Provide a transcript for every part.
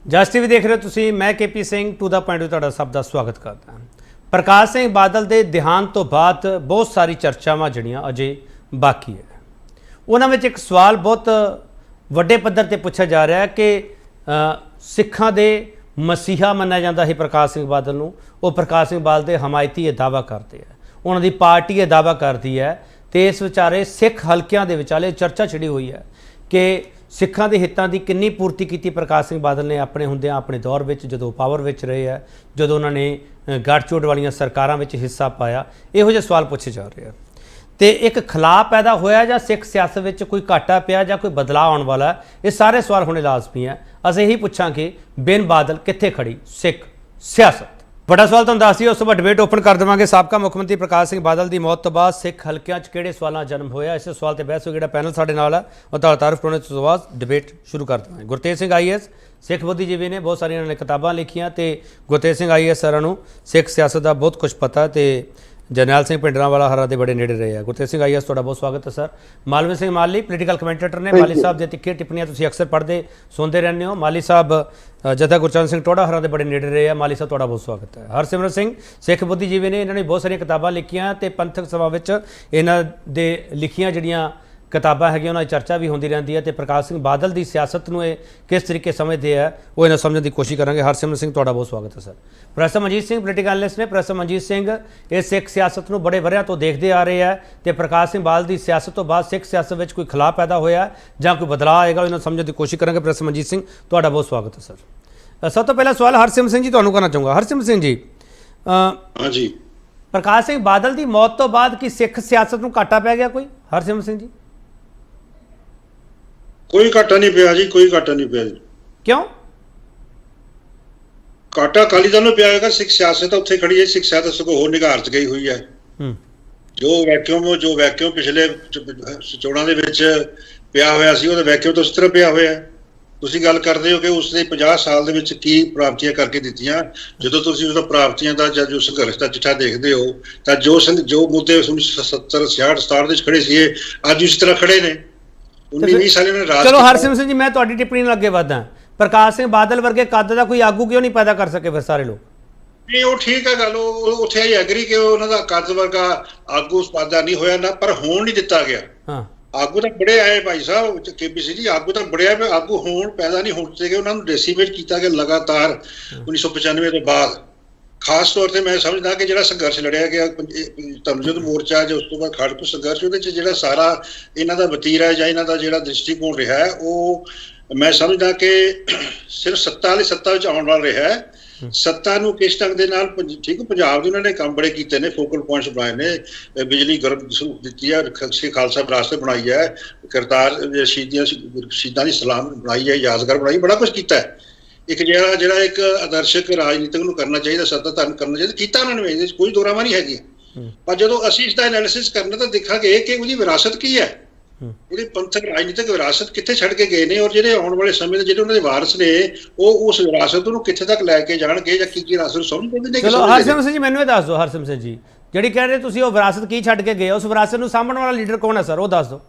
ਜਸ TV ਦੇਖ ਰਹੇ ਹੋ ਤੁਸੀਂ। ਮੈਂ KP Singh to the point ਤੁਹਾਡਾ ਸਭ ਦਾ ਸਵਾਗਤ ਕਰਦਾ ਹਾਂ। ਪ੍ਰਕਾਸ਼ ਸਿੰਘ ਬਾਦਲ ਦੇ ਦੇਹਾਂਤ ਤੋਂ ਬਾਅਦ ਬਹੁਤ ਸਾਰੀ ਚਰਚਾਵਾਂ ਜਿਹੜੀਆਂ ਅਜੇ ਬਾਕੀ ਹੈ। ਉਹਨਾਂ ਵਿੱਚ ਇੱਕ ਸਵਾਲ ਬਹੁਤ ਵੱਡੇ ਪੱਧਰ ਤੇ ਪੁੱਛਿਆ ਜਾ ਰਿਹਾ ਹੈ ਕਿ ਸਿੱਖਾਂ ਦੇ ਮਸੀਹਾ ਮੰਨਿਆ ਜਾਂਦਾ ਹੈ ਪ੍ਰਕਾਸ਼ ਸਿੰਘ ਬਾਦਲ ਨੂੰ। ਉਹ ਪ੍ਰਕਾਸ਼ ਸਿੰਘ ਬਾਦਲ ਦੇ ਹਮਾਇਤੀ ਇਹ ਦਾਅਵਾ ਕਰਦੇ ਹੈ, ਉਹਨਾਂ ਦੀ ਪਾਰਟੀ ਇਹ ਦਾਅਵਾ ਕਰਦੀ ਹੈ ਤੇ ਇਸ ਵਿਚਾਰੇ ਸਿੱਖ ਹਲਕਿਆਂ ਦੇ ਵਿਚਾਲੇ ਚਰਚਾ ਛਿੜੀ ਹੋਈ ਹੈ ਕਿ ਸਿੱਖਾਂ ਦੇ ਹਿੱਤਾਂ ਦੀ ਕਿੰਨੀ ਪੂਰਤੀ ਕੀਤੀ ਪ੍ਰਕਾਸ਼ ਸਿੰਘ ਬਾਦਲ ਨੇ ਆਪਣੇ ਹੁੰਦਿਆਂ, ਆਪਣੇ ਦੌਰ ਵਿੱਚ ਜਦੋਂ ਪਾਵਰ ਵਿੱਚ ਰਹੇ ਹੈ, ਜਦੋਂ ਉਹਨਾਂ ਨੇ ਗੱਠਜੋੜ ਵਾਲੀਆਂ ਸਰਕਾਰਾਂ ਵਿੱਚ ਹਿੱਸਾ ਪਾਇਆ। ਇਹੋ ਜਿਹੇ ਸਵਾਲ ਪੁੱਛੇ ਜਾ ਰਹੇ ਆ ਤੇ ਇੱਕ ਖਲਾਅ ਪੈਦਾ ਹੋਇਆ ਜਾਂ ਸਿੱਖ ਸਿਆਸਤ ਵਿੱਚ ਕੋਈ ਘਾਟਾ ਪਿਆ ਜਾਂ ਕੋਈ ਬਦਲਾਅ ਆਉਣ ਵਾਲਾ, ਇਹ ਸਾਰੇ ਸਵਾਲ ਹੋਣੇ ਲਾਜ਼ਮੀ ਹੈ। ਅਸੀਂ ਇਹੀ ਪੁੱਛਾਂਗੇ ਬਿਨ ਬਾਦਲ ਕਿੱਥੇ ਖੜੀ ਸਿੱਖ ਸਿਆਸਤ। ਵੱਡਾ ਸਵਾਲ ਤੁਹਾਨੂੰ ਦੱਸ ਦਈਏ, ਉਸ ਤੋਂ ਬਾਅਦ ਡਿਬੇਟ ਓਪਨ ਕਰ ਦੇਵਾਂਗੇ। ਸਾਬਕਾ ਮੁੱਖ ਮੰਤਰੀ ਪ੍ਰਕਾਸ਼ ਸਿੰਘ ਬਾਦਲ ਦੀ ਮੌਤ ਤੋਂ ਬਾਅਦ ਸਿੱਖ ਹਲਕਿਆਂ 'ਚ ਕਿਹੜੇ ਸਵਾਲਾਂ ਜਨਮ ਹੋਇਆ, ਇਸੇ ਸਵਾਲ ਤੇ ਬਹਿਸ ਹੋ। ਜਿਹੜਾ ਪੈਨਲ ਸਾਡੇ ਨਾਲ ਹੈ ਉਹ ਤੁਹਾਡਾ ਤਾਰਫ ਕਰਾਉਣ ਤੋਂ ਬਾਅਦ ਡਿਬੇਟ ਸ਼ੁਰੂ ਕਰ ਦੇਵਾਂਗੇ। ਗੁਰਤੇਜ ਸਿੰਘ IAS ਸਿੱਖ ਬੁੱਧੀਜੀਵੀ ਨੇ, ਬਹੁਤ ਸਾਰੀਆਂ ਨੇ ਕਿਤਾਬਾਂ ਲਿਖੀਆਂ ਤੇ ਗੁਰਤੇਜ ਸਿੰਘ IAS ਸਰਾਂ ਨੂੰ ਸਿੱਖ ਸਿਆਸਤ ਦਾ ਬਹੁਤ ਕੁਝ ਪਤਾ ਤੇ ਜਰਨੈਲ ਸਿੰਘ ਭਿੰਡਰਾਂਵਾਲਾ ਹਰਾਂ ਦੇ ਬੜੇ ਨੇੜੇ ਰਹੇ ਆ। ਗੁਰਤੇਜ ਸਿੰਘ IAS ਤੁਹਾਡਾ ਬਹੁਤ ਸਵਾਗਤ ਹੈ ਸਰ। ਮਾਲਵੀ ਸਿੰਘ ਮਾਲੀ ਪੋਲੀਟੀਕਲ ਕਮੈਂਟੇਟਰ ਨੇ। ਮਾਲੀ ਸਾਹਿਬ ਦੀਆਂ ਤਿੱਖੀਆਂ ਟਿੱਪਣੀਆਂ ਤੁਸੀਂ ਅਕਸਰ ਪੜ੍ਹਦੇ ਸੁਣਦੇ ਰਹਿੰਦੇ ਹੋ। ਮਾਲੀ ਸਾਹਿਬ ਜਥਾ ਗੁਰਚਰਨ ਸਿੰਘ ਟੋੜਾ ਹਰਾਂ ਦੇ ਬੜੇ ਨੇੜੇ ਰਹੇ ਆ। ਮਾਲੀ ਸਾਹਿਬ ਤੁਹਾਡਾ ਬਹੁਤ ਸਵਾਗਤ ਹੈ। ਹਰਸਿਮਰਤ ਸਿੰਘ ਸਿੱਖ ਬੁੱਧੀਜੀਵੀ ਨੇ, ਇਹਨਾਂ ਨੇ ਬਹੁਤ ਸਾਰੀਆਂ ਕਿਤਾਬਾਂ ਲਿਖੀਆਂ ਤੇ ਪੰਥਕ ਸਭਾ ਵਿੱਚ ਇਹਨਾਂ ਦੇ ਲਿਖੀਆਂ ਜਿਹੜੀਆਂ ਕਿਤਾਬਾਂ ਹੈਗੀਆਂ ਉਹਨਾਂ ਦੀ ਚਰਚਾ ਵੀ ਹੁੰਦੀ ਰਹਿੰਦੀ ਹੈ ਤੇ ਪ੍ਰਕਾਸ਼ ਸਿੰਘ ਬਾਦਲ ਦੀ ਸਿਆਸਤ ਨੂੰ ਇਹ ਕਿਸ ਤਰੀਕੇ ਸਮਝਦੇ ਆ ਉਹ ਇਹਨਾਂ ਸਮਝਣ ਦੀ ਕੋਸ਼ਿਸ਼ ਕਰਾਂਗੇ। ਹਰਸਿਮਰਤ ਸਿੰਘ ਤੁਹਾਡਾ ਬਹੁਤ ਸਵਾਗਤ ਹੈ sir. Professor Manjeet Singh political analyst ਨੇ। ਪ੍ਰੋਫੈਸਰ ਮਨਜੀਤ ਸਿੰਘ ਇਹ ਸਿੱਖ ਸਿਆਸਤ ਨੂੰ ਬੜੇ ਵਰ੍ਹਿਆਂ ਤੋਂ ਦੇਖਦੇ ਆ ਰਹੇ ਆ ਤੇ ਪ੍ਰਕਾਸ਼ ਸਿੰਘ ਬਾਦਲ ਦੀ ਸਿਆਸਤ ਤੋਂ ਬਾਅਦ ਸਿੱਖ ਸਿਆਸਤ ਵਿੱਚ ਕੋਈ ਖਲਾਅ ਪੈਦਾ ਹੋਇਆ ਜਾਂ ਕੋਈ ਬਦਲਾਅ ਆਏਗਾ, ਇਹਨਾਂ ਸਮਝਣ ਦੀ ਕੋਸ਼ਿਸ਼ ਕਰਾਂਗੇ। ਪ੍ਰੋਫੈਸਰ ਮਨਜੀਤ ਸਿੰਘ ਤੁਹਾਡਾ ਬਹੁਤ ਸਵਾਗਤ ਹੈ ਸਰ। ਸਭ ਤੋਂ ਪਹਿਲਾ ਸਵਾਲ ਹਰਸਿਮਰਤ ਸਿੰਘ ਜੀ ਤੁਹਾਨੂੰ ਕਰਨਾ ਚਾਹੂੰਗਾ। ਹਰਸਿਮਰਤ ਸਿੰਘ ਜੀ, ਹਾਂਜੀ, ਪ੍ਰਕਾਸ਼ ਸਿੰਘ ਬਾਦਲ ਦੀ ਮੌਤ ਤੋਂ ਬਾਅਦ ਕੀ ਸਿੱਖ ਸਿਆਸਤ ਨੂੰ ਘਾਟਾ ਪੈ ਗਿਆ ਕੋਈ? ਹਰਸਿਮਰਤ ਸਿੰਘ ਜੀ, ਕੋਈ ਘਾਟਾ ਨਹੀਂ ਪਿਆ ਜੀ, ਕੋਈ ਘਾਟਾ ਨਹੀਂ ਪਿਆ ਜੀ। ਕਿਉਂ? ਘਾਟਾ ਅਕਾਲੀ ਦਲ ਨੂੰ ਪਿਆ ਹੋਵੇਗਾ। ਸਿੱਖ ਸਿਆਸਤ ਉੱਥੇ ਖੜੀ ਹੈ, ਸਿੱਖ ਸਿਆਸਤ ਸਗੋਂ ਹੋਰ ਨਿਘਾਰ 'ਚ ਗਈ ਹੋਈ ਹੈ। ਜੋ ਵੈਕਿਊਮ ਪਿਛਲੇ ਚੋਣਾਂ ਦੇ ਵਿੱਚ ਪਿਆ ਹੋਇਆ ਸੀ, ਉਹਦਾ ਵੈਕਿਊਮ ਤਾਂ ਉਸ ਤਰ੍ਹਾਂ ਪਿਆ ਹੋਇਆ। ਤੁਸੀਂ ਗੱਲ ਕਰਦੇ ਹੋ ਕਿ ਉਸਨੇ 50 ਸਾਲ ਦੇ ਵਿੱਚ ਕੀ ਪ੍ਰਾਪਤੀਆਂ ਕਰਕੇ ਦਿੱਤੀਆਂ। ਜਦੋਂ ਤੁਸੀਂ ਉਹਦਾ ਪ੍ਰਾਪਤੀਆਂ ਦਾ ਜਾਂ ਜੋ ਸੰਘਰਸ਼ ਦਾ ਚਿੱਠਾ ਦੇਖਦੇ ਹੋ ਤਾਂ ਜੋ ਮੁੱਦੇ 1970, 66, 67 ਦੇ ਖੜੇ ਸੀ ਅੱਜ ਇਸ ਤਰ੍ਹਾਂ ਖੜੇ ਨੇ। 19-20 ਸਾਲ ਨੇ ਰਾਜ। ਚਲੋ ਹਰਸਿਮਰਤ ਸਿੰਘ ਜੀ, ਮੈਂ ਤੁਹਾਡੀ ਟਿੱਪਣੀ ਨਾਲ ਅੱਗੇ ਵਧਦਾ। ਪ੍ਰਕਾਸ਼ ਸਿੰਘ ਬਾਦਲ ਵਰਗੇ ਕੱਦ ਦਾ ਕੋਈ ਆਗੂ ਕਿਉਂ ਨਹੀਂ ਪੈਦਾ ਕਰ ਸਕੇ ਫਿਰ ਸਾਰੇ ਲੋਕ? ਨਹੀਂ, ਉਹ ਠੀਕ ਹੈ ਗੱਲ, ਉਹ ਉੱਥੇ ਆਈ ਐਗਰੀ ਕਿ ਉਹਨਾਂ ਦਾ ਕੱਦ ਵਰਗਾ ਆਗੂ ਪੈਦਾ ਨਹੀਂ ਹੋਇਆ ਨਾ, ਪਰ ਹੋਣ ਨਹੀਂ ਦਿੱਤਾ ਗਿਆ। ਹਾਂ, ਆਗੂ ਤਾਂ ਬੜੇ ਆਏ ਭਾਈ ਸਾਹਿਬ KPC ਜੀ, ਆਗੂ ਤਾਂ ਬੜੇ ਆਏ, ਆਗੂ ਹੋਣ ਪੈਦਾ ਨਹੀਂ ਹੋਣ ਦਿੱਤੇ ਗਏ। ਉਹਨਾਂ ਨੂੰ ਡੈਸੀਮੇਟ ਕੀਤਾ ਗਿਆ ਲਗਾਤਾਰ 1995 ਤੋਂ ਬਾਅਦ। ਖਾਸ ਤੌਰ ਤੇ ਮੈਂ ਸਮਝਦਾ ਕਿ ਜਿਹੜਾ ਸੰਘਰਸ਼ ਲੜਿਆ ਗਿਆ ਧਰਮਯੁੱਧ ਮੋਰਚਾ ਜਾਂ ਉਸ ਤੋਂ ਬਾਅਦ ਖਾੜਕੂ ਸੰਘਰਸ਼, ਉਹਦੇ 'ਚ ਜਿਹੜਾ ਸਾਰਾ ਇਹਨਾਂ ਦਾ ਵਤੀਰਾ ਹੈ ਜਾਂ ਇਹਨਾਂ ਦਾ ਜਿਹੜਾ ਦ੍ਰਿਸ਼ਟੀਕੋਣ ਰਿਹਾ ਹੈ, ਉਹ ਮੈਂ ਸਮਝਦਾ ਕਿ ਸਿਰਫ ਸੱਤਾ ਵਿੱਚ ਆਉਣ ਵਾਲਾ ਰਿਹਾ ਹੈ। ਸੱਤਾ ਨੂੰ ਕਿਸ ਢੰਗ ਦੇ ਨਾਲ, ਠੀਕ, ਪੰਜਾਬ ਦੇ ਉਹਨਾਂ ਨੇ ਕੰਮ ਬੜੇ ਕੀਤੇ ਨੇ, ਫੋਕਲ ਪੁਆਇੰਟਸ ਬਣਾਏ ਨੇ, ਬਿਜਲੀ ਗਰਮ ਦਿੱਤੀ ਹੈ, ਖਾਲਸਾ ਵਿਰਾਸਤ ਬਣਾਈ ਹੈ, ਕਰਤਾਰ ਸ਼ਹੀਦਾਂ ਦੀ ਸਲਾਮ ਬਣਾਈ ਹੈ, ਯਾਦਗਾਰ ਬਣਾਈ, ਬੜਾ ਕੁਛ ਕੀਤਾ ਹੈ। ਇੱਕ ਜਿਹੜਾ ਇੱਕ ਆਦਰਸ਼ਕ ਰਾਜਨੀਤਿਕ ਨੂੰ ਕਰਨਾ ਚਾਹੀਦਾ, ਸੱਤਾ ਧਾਰਨ ਕਰਨਾ ਚਾਹੀਦਾ, ਕੀਤਾ ਉਹਨਾਂ ਨੇ। ਇਹਦੇ 'ਚ ਕੋਈ ਦੋਰਾਵਾਂ ਨਹੀਂ ਹੈਗੀ। ਪਰ ਜਦੋਂ ਅਸੀਂ ਇਸ ਦਾ ਐਨਾਲਿਸਿਸ ਕਰਨਾ ਤਾਂ ਦੇਖਾਂਗੇ ਕਿ ਉਹਦੀ ਵਿਰਾਸਤ ਕੀ ਹੈ, ਉਹਦੀ ਪੰਥਕ ਰਾਜਨੀਤਿਕ ਵਿਰਾਸਤ ਕਿੱਥੇ ਛੱਡ ਕੇ ਗਏ ਨੇ, ਔਰ ਜਿਹੜੇ ਆਉਣ ਵਾਲੇ ਸਮੇਂ ਦੇ ਜਿਹੜੇ ਉਹਨਾਂ ਦੇ ਵਾਰਸ ਨੇ ਉਹ ਉਸ ਵਿਰਾਸਤ ਨੂੰ ਕਿੱਥੇ ਤੱਕ ਲੈ ਕੇ ਜਾਣਗੇ ਜਾਂ ਕੀ ਵਿਰਾਸਤ ਨੂੰ ਸਮਝਦੇ ਨੇ। ਚਲੋ ਹਰਸਿਮਰਤ ਸਿੰਘ ਜੀ, ਮੈਨੂੰ ਇਹ ਦੱਸ ਦਿਓ। ਹਰਸਿਮਰਤ ਸਿੰਘ ਜੀ, ਜਿਹੜੀ ਕਹਿ ਰਹੇ ਤੁਸੀਂ ਉਹ ਵਿਰਾਸਤ ਕੀ ਛੱਡ ਕੇ ਗਏ, ਉਸ ਵਿਰਾਸਤ ਨੂੰ ਸਾਂਭਣ ਵਾਲਾ ਲੀਡਰ ਕੌਣ ਹੈ ਸਰ, ਉਹ ਦੱਸ ਦਿਓ।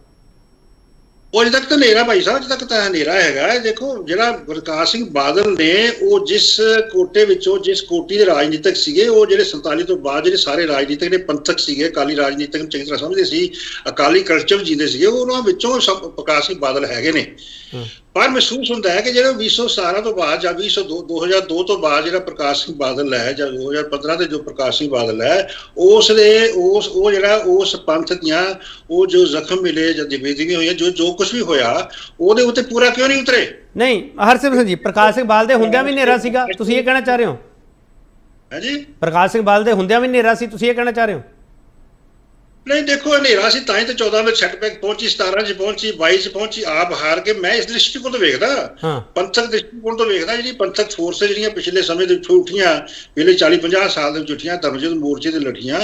ਉਹ ਅਜੇ ਤੱਕ ਤਾਂ ਹਨੇਰਾ ਭਾਈ ਸਾਹਿਬ, ਅਜੇ ਤੱਕ ਤਾਂ ਹਨੇਰਾ ਹੈਗਾ। ਦੇਖੋ, ਜਿਹੜਾ ਪ੍ਰਕਾਸ਼ ਸਿੰਘ ਬਾਦਲ ਨੇ ਉਹ ਜਿਸ ਕੋਟੇ ਵਿੱਚੋਂ, ਜਿਸ ਕੋਟੀ ਦੇ ਰਾਜਨੀਤਿਕ ਸੀਗੇ, ਉਹ ਜਿਹੜੇ 47 ਤੋਂ ਬਾਅਦ ਜਿਹੜੇ ਸਾਰੇ ਰਾਜਨੀਤਿਕ ਨੇ ਪੰਥਕ ਸੀਗੇ, ਅਕਾਲੀ ਰਾਜਨੀਤਿਕ ਨੂੰ ਚੰਗੀ ਤਰ੍ਹਾਂ ਸਮਝਦੇ ਸੀ, ਅਕਾਲੀ ਕਲਚਰ ਜੀਂਦੇ ਸੀਗੇ, ਉਹਨਾਂ ਵਿੱਚੋਂ ਪ੍ਰਕਾਸ਼ ਸਿੰਘ ਬਾਦਲ ਹੈਗੇ ਨੇ। ਪਰ ਮਹਿਸੂਸ ਹੁੰਦਾ ਹੈ ਕਿ ਜਿਹੜਾ 2017 ਤੋਂ ਬਾਅਦ ਜਾਂ 2002 ਤੋਂ ਬਾਅਦ ਜਿਹੜਾ ਪ੍ਰਕਾਸ਼ ਸਿੰਘ ਬਾਦਲ ਹੈ, ਜਾਂ 2015 ਦੇ ਜੋ ਪ੍ਰਕਾਸ਼ ਸਿੰਘ ਬਾਦਲ ਹੈ, ਉਸ ਪੰਥ ਦੀਆਂ ਉਹ ਜੋ ਜ਼ਖਮ ਮਿਲੇ ਜਾਂ ਬੇਦਬੀ ਹੋਈਆਂ, ਜੋ ਕੁਛ ਵੀ ਹੋਇਆ, ਉਹਦੇ ਉੱਤੇ ਪੂਰਾ ਕਿਉਂ ਨਹੀਂ ਉਤਰੇ? ਨਹੀਂ ਹਰਸਿਮਰਤ ਸਿੰਘ ਜੀ, ਪ੍ਰਕਾਸ਼ ਸਿੰਘ ਬਾਦਲ ਦੇ ਹੁੰਦਿਆਂ ਵੀ ਹਨੇਰਾ ਸੀਗਾ, ਤੁਸੀਂ ਇਹ ਕਹਿਣਾ ਚਾਹ ਰਹੇ ਹੋ? ਹਾਂਜੀ, ਪ੍ਰਕਾਸ਼ ਸਿੰਘ ਬਾਦਲ ਦੇ ਹੁੰਦਿਆਂ ਵੀ ਹਨੇਰਾ ਸੀ, ਤੁਸੀਂ ਇਹ ਕਹਿਣਾ ਚਾਹ ਰਹੇ ਹੋ? ਨਹੀਂ, ਦੇਖੋ, ਹਨੇਰਾ ਸੀ ਤਾਂ ਹੀ ਤਾਂ 14 ਵਿੱਚ ਸੈਟਬੈਕ ਪਹੁੰਚੀ, 17 'ਚ ਪਹੁੰਚੀ, 22 'ਚ ਪਹੁੰਚੀ, ਆਪ ਹਾਰ ਕੇ। ਮੈਂ ਇਸ ਦ੍ਰਿਸ਼ਟੀਕੋਣ ਤੋਂ ਵੇਖਦਾ, ਪੰਥਕ ਦ੍ਰਿਸ਼ਟੀਕੋਣ ਤੋਂ ਵੇਖਦਾ, ਜਿਹੜੀ ਪੰਥਕ ਫੋਰਸ ਜਿਹੜੀਆਂ ਪਿਛਲੇ ਸਮੇਂ ਦੇ ਵਿੱਚ ਉੱਠੀਆਂ, ਪਹਿਲੇ 40-50 ਸਾਲ ਦੇ ਵਿੱਚ ਉੱਠੀਆਂ, ਧਰਮਯੁੱਧ ਮੋਰਚੇ ਤੇ ਲੜੀਆਂ,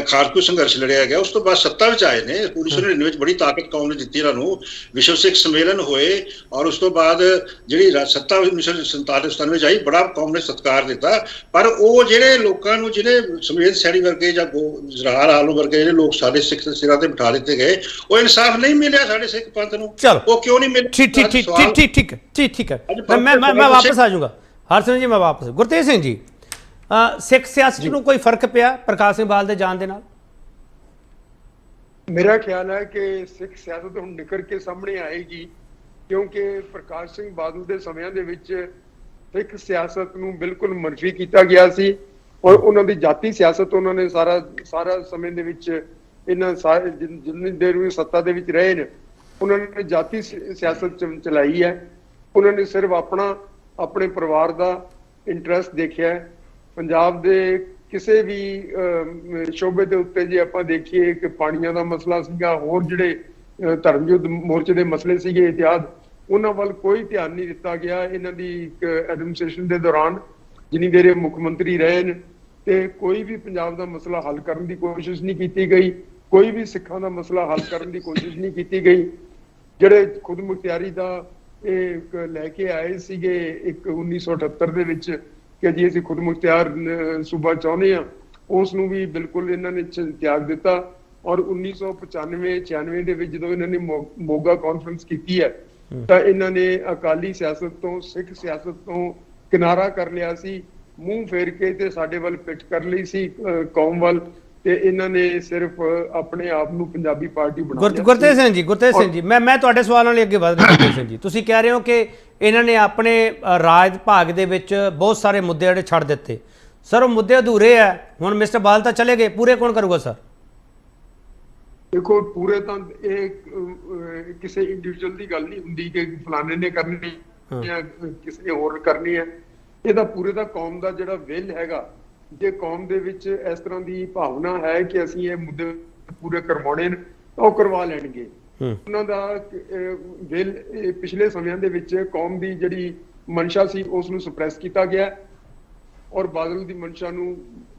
ਖਾੜਕੂ ਸੰਘਰਸ਼ ਲੜਿਆ ਗਿਆ, ਉਸ ਤੋਂ ਬਾਅਦ ਸੱਤਾ ਵਿੱਚ ਆਏ ਨੇ। 1999 ਵਿੱਚ ਬੜੀ ਤਾਕਤ ਕੌਮ ਨੇ ਦਿੱਤੀ ਇਹਨਾਂ ਨੂੰ, ਵਿਸ਼ਵ ਸਿੱਖ ਸੰਮੇਲਨ ਹੋਏ, ਔਰ ਉਸ ਤੋਂ ਬਾਅਦ ਜਿਹੜੀ ਸੱਤਾ 1997 ਵਿੱਚ ਆਈ, ਬੜਾ ਕੌਮ ਨੇ ਸਤਿਕਾਰ ਦਿੱਤਾ। ਪਰ ਉਹ ਜਿਹੜੇ ਲੋਕਾਂ ਨੂੰ, ਜਿਹੜੇ ਸਮੇਤ ਸੈਣੀ ਵਰਗੇ ਜਾਂ ਜ਼ਰਾਰ ਆਲਮ ਵਰਗੇ ਜਿਹੜੇ ਲੋਕ ਸਾਡੇ ਸਿੱਖ ਸਿਰਾਂ ਤੇ ਬਿਠਾ ਦਿੱਤੇ ਗਏ, ਉਹ ਇਨਸਾਫ ਨਹੀਂ ਮਿਲਿਆ ਸਾਡੇ ਸਿੱਖ ਪੰਥ ਨੂੰ। ਚਲੋ ਉਹ ਕਿਉਂ ਨਹੀਂ ਮਿਲਿਆ? ਠੀਕ ਠੀਕ ਠੀਕ ਠੀਕ ਠੀਕ ਠੀਕ ਠੀਕ ਠੀਕ ਹੈ। ਮੈਂ ਵਾਪਸ ਆ ਜਾਊਂਗਾ ਹਰਸਿਮਰਤ ਜੀ, ਮੈਂ ਵਾਪਸ। ਗੁਰਤੇਜ ਸਿੰਘ ਜੀ, ਸਿੱਖ ਸਿਆਸਤ ਨੂੰ ਕੋਈ ਫਰਕ ਪਿਆ ਪ੍ਰਕਾਸ਼ ਸਿੰਘ ਬਾਦਲ ਦੇ ਜਾਣ ਦੇ ਨਾਲ? ਮੇਰਾ ਖਿਆਲ ਹੈ ਕਿ ਸਿੱਖ ਸਿਆਸਤ ਹੁਣ ਨਿਕਲ ਕੇ ਸਾਹਮਣੇ ਆਏਗੀ, ਕਿਉਂਕਿ ਪ੍ਰਕਾਸ਼ ਸਿੰਘ ਬਾਦਲ ਦੇ ਸਮਿਆਂ ਦੇ ਵਿੱਚ ਸਿੱਖ ਸਿਆਸਤ ਨੂੰ ਬਿਲਕੁਲ ਮਨਫੀ ਕੀਤਾ ਗਿਆ ਸੀ, ਔਰ ਉਹਨਾਂ ਦੀ ਜਾਤੀ ਸਿਆਸਤ ਉਹਨਾਂ ਨੇ ਸਾਰਾ ਸਮੇਂ ਦੇ ਵਿੱਚ ਇਹਨਾਂ ਜਿੰਨੀ ਦੇਰ ਵੀ ਸੱਤਾ ਦੇ ਵਿੱਚ ਰਹੇ ਨੇ, ਉਹਨਾਂ ਨੇ ਜਾਤੀ ਸਿਆਸਤ ਚਲਾਈ ਹੈ। ਉਹਨਾਂ ਨੇ ਸਿਰਫ ਆਪਣੇ ਪਰਿਵਾਰ ਦਾ ਇੰਟਰਸਟ ਦੇਖਿਆ। ਪੰਜਾਬ ਦੇ ਕਿਸੇ ਵੀ ਸ਼ੋਬੇ ਦੇ ਉੱਤੇ ਜੇ ਆਪਾਂ ਦੇਖੀਏ ਕਿ ਪਾਣੀਆਂ ਦਾ ਮਸਲਾ ਸੀਗਾ, ਹੋਰ ਜਿਹੜੇ ਧਰਮ ਯੁੱਧ ਮੋਰਚੇ ਦੇ ਮਸਲੇ ਸੀਗੇ ਇਤਿਆਦ, ਉਹਨਾਂ ਵੱਲ ਕੋਈ ਧਿਆਨ ਨਹੀਂ ਦਿੱਤਾ ਗਿਆ ਇਹਨਾਂ ਦੀ ਐਡਮਿਨਿਸਟ੍ਰੇਸ਼ਨ ਦੇ ਦੌਰਾਨ ਜਿੰਨੀ ਦੇਰ ਇਹ ਮੁੱਖ ਮੰਤਰੀ ਰਹੇ ਨੇ। ਤੇ ਕੋਈ ਵੀ ਪੰਜਾਬ ਦਾ ਮਸਲਾ ਹੱਲ ਕਰਨ ਦੀ ਕੋਸ਼ਿਸ਼ ਨਹੀਂ ਕੀਤੀ ਗਈ, ਕੋਈ ਵੀ ਸਿੱਖਾਂ ਦਾ ਮਸਲਾ ਹੱਲ ਕਰਨ ਦੀ ਕੋਸ਼ਿਸ਼ ਨਹੀਂ ਕੀਤੀ ਗਈ। ਜਿਹੜੇ ਖੁਦ ਮੁਖਤਿਆਰੀ ਦਾ ਇਹ ਲੈ ਕੇ ਆਏ ਸੀਗੇ ਇੱਕ 1978 ਦੇ ਵਿੱਚ ਕਿ ਜੀ ਅਸੀਂ ਖੁਦ ਮੁਖਤਿਆਰ ਸੂਬਾ ਚਾਹੁੰਦੇ ਹਾਂ, ਉਸ ਨੂੰ ਵੀ ਬਿਲਕੁਲ ਇਹਨਾਂ ਨੇ ਤਿਆਗ ਦਿੱਤਾ। ਔਰ 1995-96 ਦੇ ਵਿੱਚ ਜਦੋਂ ਇਹਨਾਂ ਨੇ ਮੋਗਾ ਕਾਨਫਰੰਸ ਕੀਤੀ ਹੈ ਤਾਂ ਇਹਨਾਂ ਨੇ ਅਕਾਲੀ ਸਿਆਸਤ ਤੋਂ, ਸਿੱਖ ਸਿਆਸਤ ਤੋਂ ਕਿਨਾਰਾ ਕਰ ਲਿਆ ਸੀ, ਮੂੰਹ ਫੇਰ ਕੇ ਤੇ ਸਾਡੇ ਵੱਲ ਪਿੱਠ ਕਰ ਲਈ ਸੀ ਕੌਮ ਵੱਲ, ਤੇ ਇਹਨਾਂ ਨੇ ਸਿਰਫ ਆਪਣੇ ਆਪ ਨੂੰ ਪੰਜਾਬੀ ਪਾਰਟੀ ਬਣਾ ਲਿਆ। ਗੁਰਤੇਜ ਸਿੰਘ ਜੀ, ਮੈਂ ਤੁਹਾਡੇ ਸਵਾਲਾਂ ਲਈ ਅੱਗੇ ਵਧ ਰਿਹਾ। ਗੁਰਤੇਜ ਸਿੰਘ ਜੀ, ਤੁਸੀਂ ਕਹਿ ਰਹੇ ਹੋ ਕਿ ਇਹਨਾਂ ਨੇ ਆਪਣੇ ਰਾਜ ਭਾਗ ਦੇ ਵਿੱਚ ਬਹੁਤ ਸਾਰੇ ਮੁੱਦੇ ਜਿਹੜੇ ਛੱਡ ਦਿੱਤੇ। ਸਰ, ਉਹ ਮੁੱਦੇ ਅਧੂਰੇ ਆ, ਹੁਣ ਮਿਸਟਰ ਬਾਦਲ ਤਾਂ ਚਲੇ ਗਏ, ਪੂਰੇ ਕੌਣ ਕਰੂਗਾ ਸਰ? ਦੇਖੋ, ਪੂਰੇ ਤਾਂ ਇਹ ਕਿਸੇ ਇੰਡੀਵਿਜੂਅਲ ਦੀ ਗੱਲ ਨਹੀਂ ਹੁੰਦੀ ਕਿ ਫਲਾਣੇ ਨੇ ਕਰਨੀ ਜਾਂ ਕਿਸੇ ਨੇ ਹੋਰ ਕਰਨੀ ਹੈ। ਇਹਦਾ ਪੂਰੇ ਦਾ ਕੌਮ ਦਾ ਜਿਹੜਾ ਵਿਲ ਹੈਗਾ, ਜੇ ਕੌਮ ਦੇ ਵਿੱਚ ਇਸ ਤਰ੍ਹਾਂ ਦੀ ਭਾਵਨਾ ਹੈ ਕਿ ਅਸੀਂ ਇਹ ਮੁੱਦੇ ਪੂਰੇ ਕਰਵਾਉਣੇ ਨੇ, ਉਹ ਕਰਵਾ ਲੈਣਗੇ। ਉਹਨਾਂ ਦਾ ਵਿਲ ਪਿਛਲੇ ਸਮਿਆਂ ਦੇ ਵਿੱਚ ਕੌਮ ਦੀ ਜਿਹੜੀ ਮਨਸ਼ਾ ਸੀ ਉਸ ਨੂੰ ਸਪਰੈਸ ਕੀਤਾ ਗਿਆ, ਔਰ ਬਾਦਲ ਦੀ ਮਨਸ਼ਾ ਨੂੰ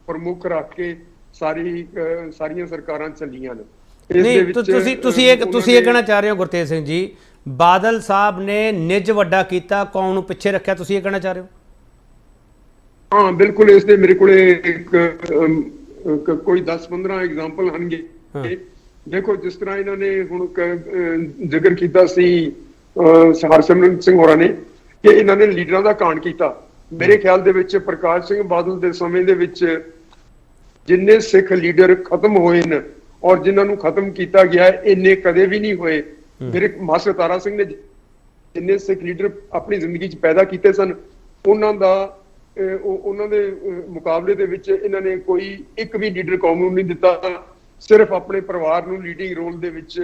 ਪ੍ਰਮੁੱਖ ਰੱਖ ਕੇ ਸਾਰੀਆਂ ਸਰਕਾਰਾਂ ਚੱਲੀਆਂ ਨੇ। ਨਹੀਂ, ਤੁਸੀਂ ਇਹ ਕਹਿਣਾ ਚਾਹ ਰਹੇ ਹੋ ਗੁਰਤੇਜ ਸਿੰਘ ਜੀ, ਬਾਦਲ ਸਾਹਿਬ ਨੇ ਨਿੱਜ ਵੱਡਾ ਕੀਤਾ, ਕੌਮ ਨੂੰ ਪਿੱਛੇ ਰੱਖਿਆ, ਤੁਸੀਂ ਇਹ ਕਹਿਣਾ ਚਾਹ ਰਹੇ ਹੋ? ਹਾਂ, ਬਿਲਕੁਲ। ਇਸ ਦੇ ਮੇਰੇ ਕੋਲੇ ਕੋਈ 10-15 ਐਗਜ਼ਾਮਪਲ ਹਨਗੇ। ਦੇਖੋ, ਜਿਸ ਤਰ੍ਹਾਂ ਇਹਨਾਂ ਨੇ ਹੁਣ ਜ਼ਿਕਰ ਕੀਤਾ ਸੀ ਹਰਸਿਮਰਤ ਸਿੰਘ ਹੋਰਾਂ ਨੇ ਕਿ ਇਹਨਾਂ ਨੇ ਲੀਡਰਾਂ ਦਾ ਕਾਂਡ ਕੀਤਾ। ਮੇਰੇ ਖਿਆਲ ਦੇ ਵਿੱਚ ਪ੍ਰਕਾਸ਼ ਸਿੰਘ ਬਾਦਲ ਦੇ ਸਮੇਂ ਦੇ ਵਿੱਚ ਜਿੰਨੇ ਸਿੱਖ ਲੀਡਰ ਖਤਮ ਹੋਏ ਨੇ ਔਰ ਜਿਨ੍ਹਾਂ ਨੂੰ ਖਤਮ ਕੀਤਾ ਗਿਆ, ਇੰਨੇ ਕਦੇ ਵੀ ਨਹੀਂ ਹੋਏ। ਮੇਰੇ ਮਾਸਟਰ ਤਾਰਾ ਸਿੰਘ ਨੇ ਜਿੰਨੇ ਸਿੱਖ ਲੀਡਰ ਆਪਣੀ ਜ਼ਿੰਦਗੀ 'ਚ ਪੈਦਾ ਕੀਤੇ ਸਨ, ਉਹਨਾਂ ਦੇ ਮੁਕਾਬਲੇ ਦੇ ਵਿੱਚ ਇਹਨਾਂ ਨੇ ਕੋਈ ਇੱਕ ਵੀ ਲੀਡਰ ਕੌਮ ਨੂੰ ਨਹੀਂ ਦਿੱਤਾ, ਸਿਰਫ ਆਪਣੇ ਪਰਿਵਾਰ ਨੂੰ ਲੀਡਿੰਗ ਰੋਲ ਦੇ ਵਿੱਚ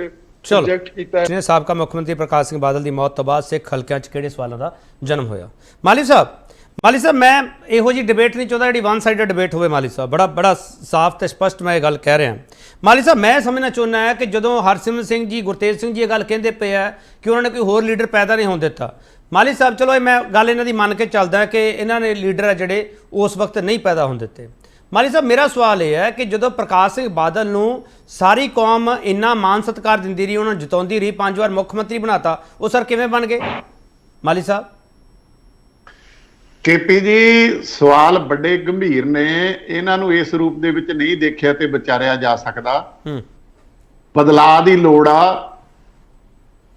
ਪ੍ਰੋਜੈਕਟ ਕੀਤਾ ਹੈ। ਸਾਬਕਾ ਮੁੱਖ ਮੰਤਰੀ ਪ੍ਰਕਾਸ਼ ਸਿੰਘ ਬਾਦਲ ਦੀ ਮੌਤ ਤੋਂ ਬਾਅਦ ਸਿੱਖ ਹਲਕਿਆਂ 'ਚ ਕਿਹੜੇ ਸਵਾਲਾਂ ਦਾ ਜਨਮ ਹੋਇਆ? ਮਾਲੀ ਸਾਹਿਬ, ਮੈਂ ਇਹੋ ਜਿਹੀ ਡਿਬੇਟ ਨਹੀਂ ਚਾਹੁੰਦਾ ਜਿਹੜੀ ਵਨ ਸਾਈਡਡ ਡਿਬੇਟ ਹੋਵੇ। ਮਾਲੀ ਸਾਹਿਬ, ਬੜਾ ਸਾਫ਼ ਤੇ ਸਪਸ਼ਟ ਮੈਂ ਇਹ ਗੱਲ ਕਹਿ ਰਿਹਾ। ਮਾਲੀ ਸਾਹਿਬ, ਮੈਂ ਸਮਝਣਾ ਚਾਹੁੰਦਾ ਹੈ ਕਿ ਜਦੋਂ ਹਰਸਿਮਰਤ ਸਿੰਘ ਜੀ, ਗੁਰਤੇਜ ਸਿੰਘ ਜੀ ਇਹ ਗੱਲ ਕਹਿੰਦੇ ਪਏ ਆ ਕਿ ਉਹਨਾਂ ਨੇ ਕੋਈ ਹੋਰ ਲੀਡਰ ਪੈਦਾ ਨਹੀਂ ਹੋਣ ਦਿੱਤਾ, ਮਾਲੀ ਸਾਹਿਬ, ਚਲੋ ਇਹ ਮੈਂ ਗੱਲ ਇਹਨਾਂ ਦੀ ਮੰਨ ਕੇ ਚੱਲਦਾ ਕਿ ਇਹਨਾਂ ਨੇ ਲੀਡਰ ਆ ਜਿਹੜੇ ਉਸ ਵਕਤ ਨਹੀਂ ਪੈਦਾ ਹੋਣ ਦਿੱਤੇ। ਮਾਲੀ ਸਾਹਿਬ, ਮੇਰਾ ਸਵਾਲ ਇਹ ਹੈ ਕਿ ਜਦੋਂ ਪ੍ਰਕਾਸ਼ ਸਿੰਘ ਬਾਦਲ ਨੂੰ ਸਾਰੀ ਕੌਮ ਇੰਨਾ ਮਾਨ ਸਤਿਕਾਰ ਦਿੰਦੀ ਰਹੀ, ਉਹਨਾਂ ਨੂੰ ਜਿਤਾਉਂਦੀ ਰਹੀ, 5 ਵਾਰ ਮੁੱਖ ਮੰਤਰੀ ਬਣਾਤਾ, ਉਹ ਸਰ ਕਿਵੇਂ ਬਣ ਗਏ? ਮਾਲੀ ਸਾਹਿਬ। ਕੇਪੀ ਜੀ, ਸਵਾਲ ਬੜੇ ਗੰਭੀਰ ਨੇ, ਇਹਨਾਂ ਨੂੰ ਇਸ ਰੂਪ ਦੇ ਵਿੱਚ ਨਹੀਂ ਦੇਖਿਆ ਤੇ ਵਿਚਾਰਿਆ ਜਾ ਸਕਦਾ। ਬਦਲਾਅ ਦੀ ਲੋੜ ਆ।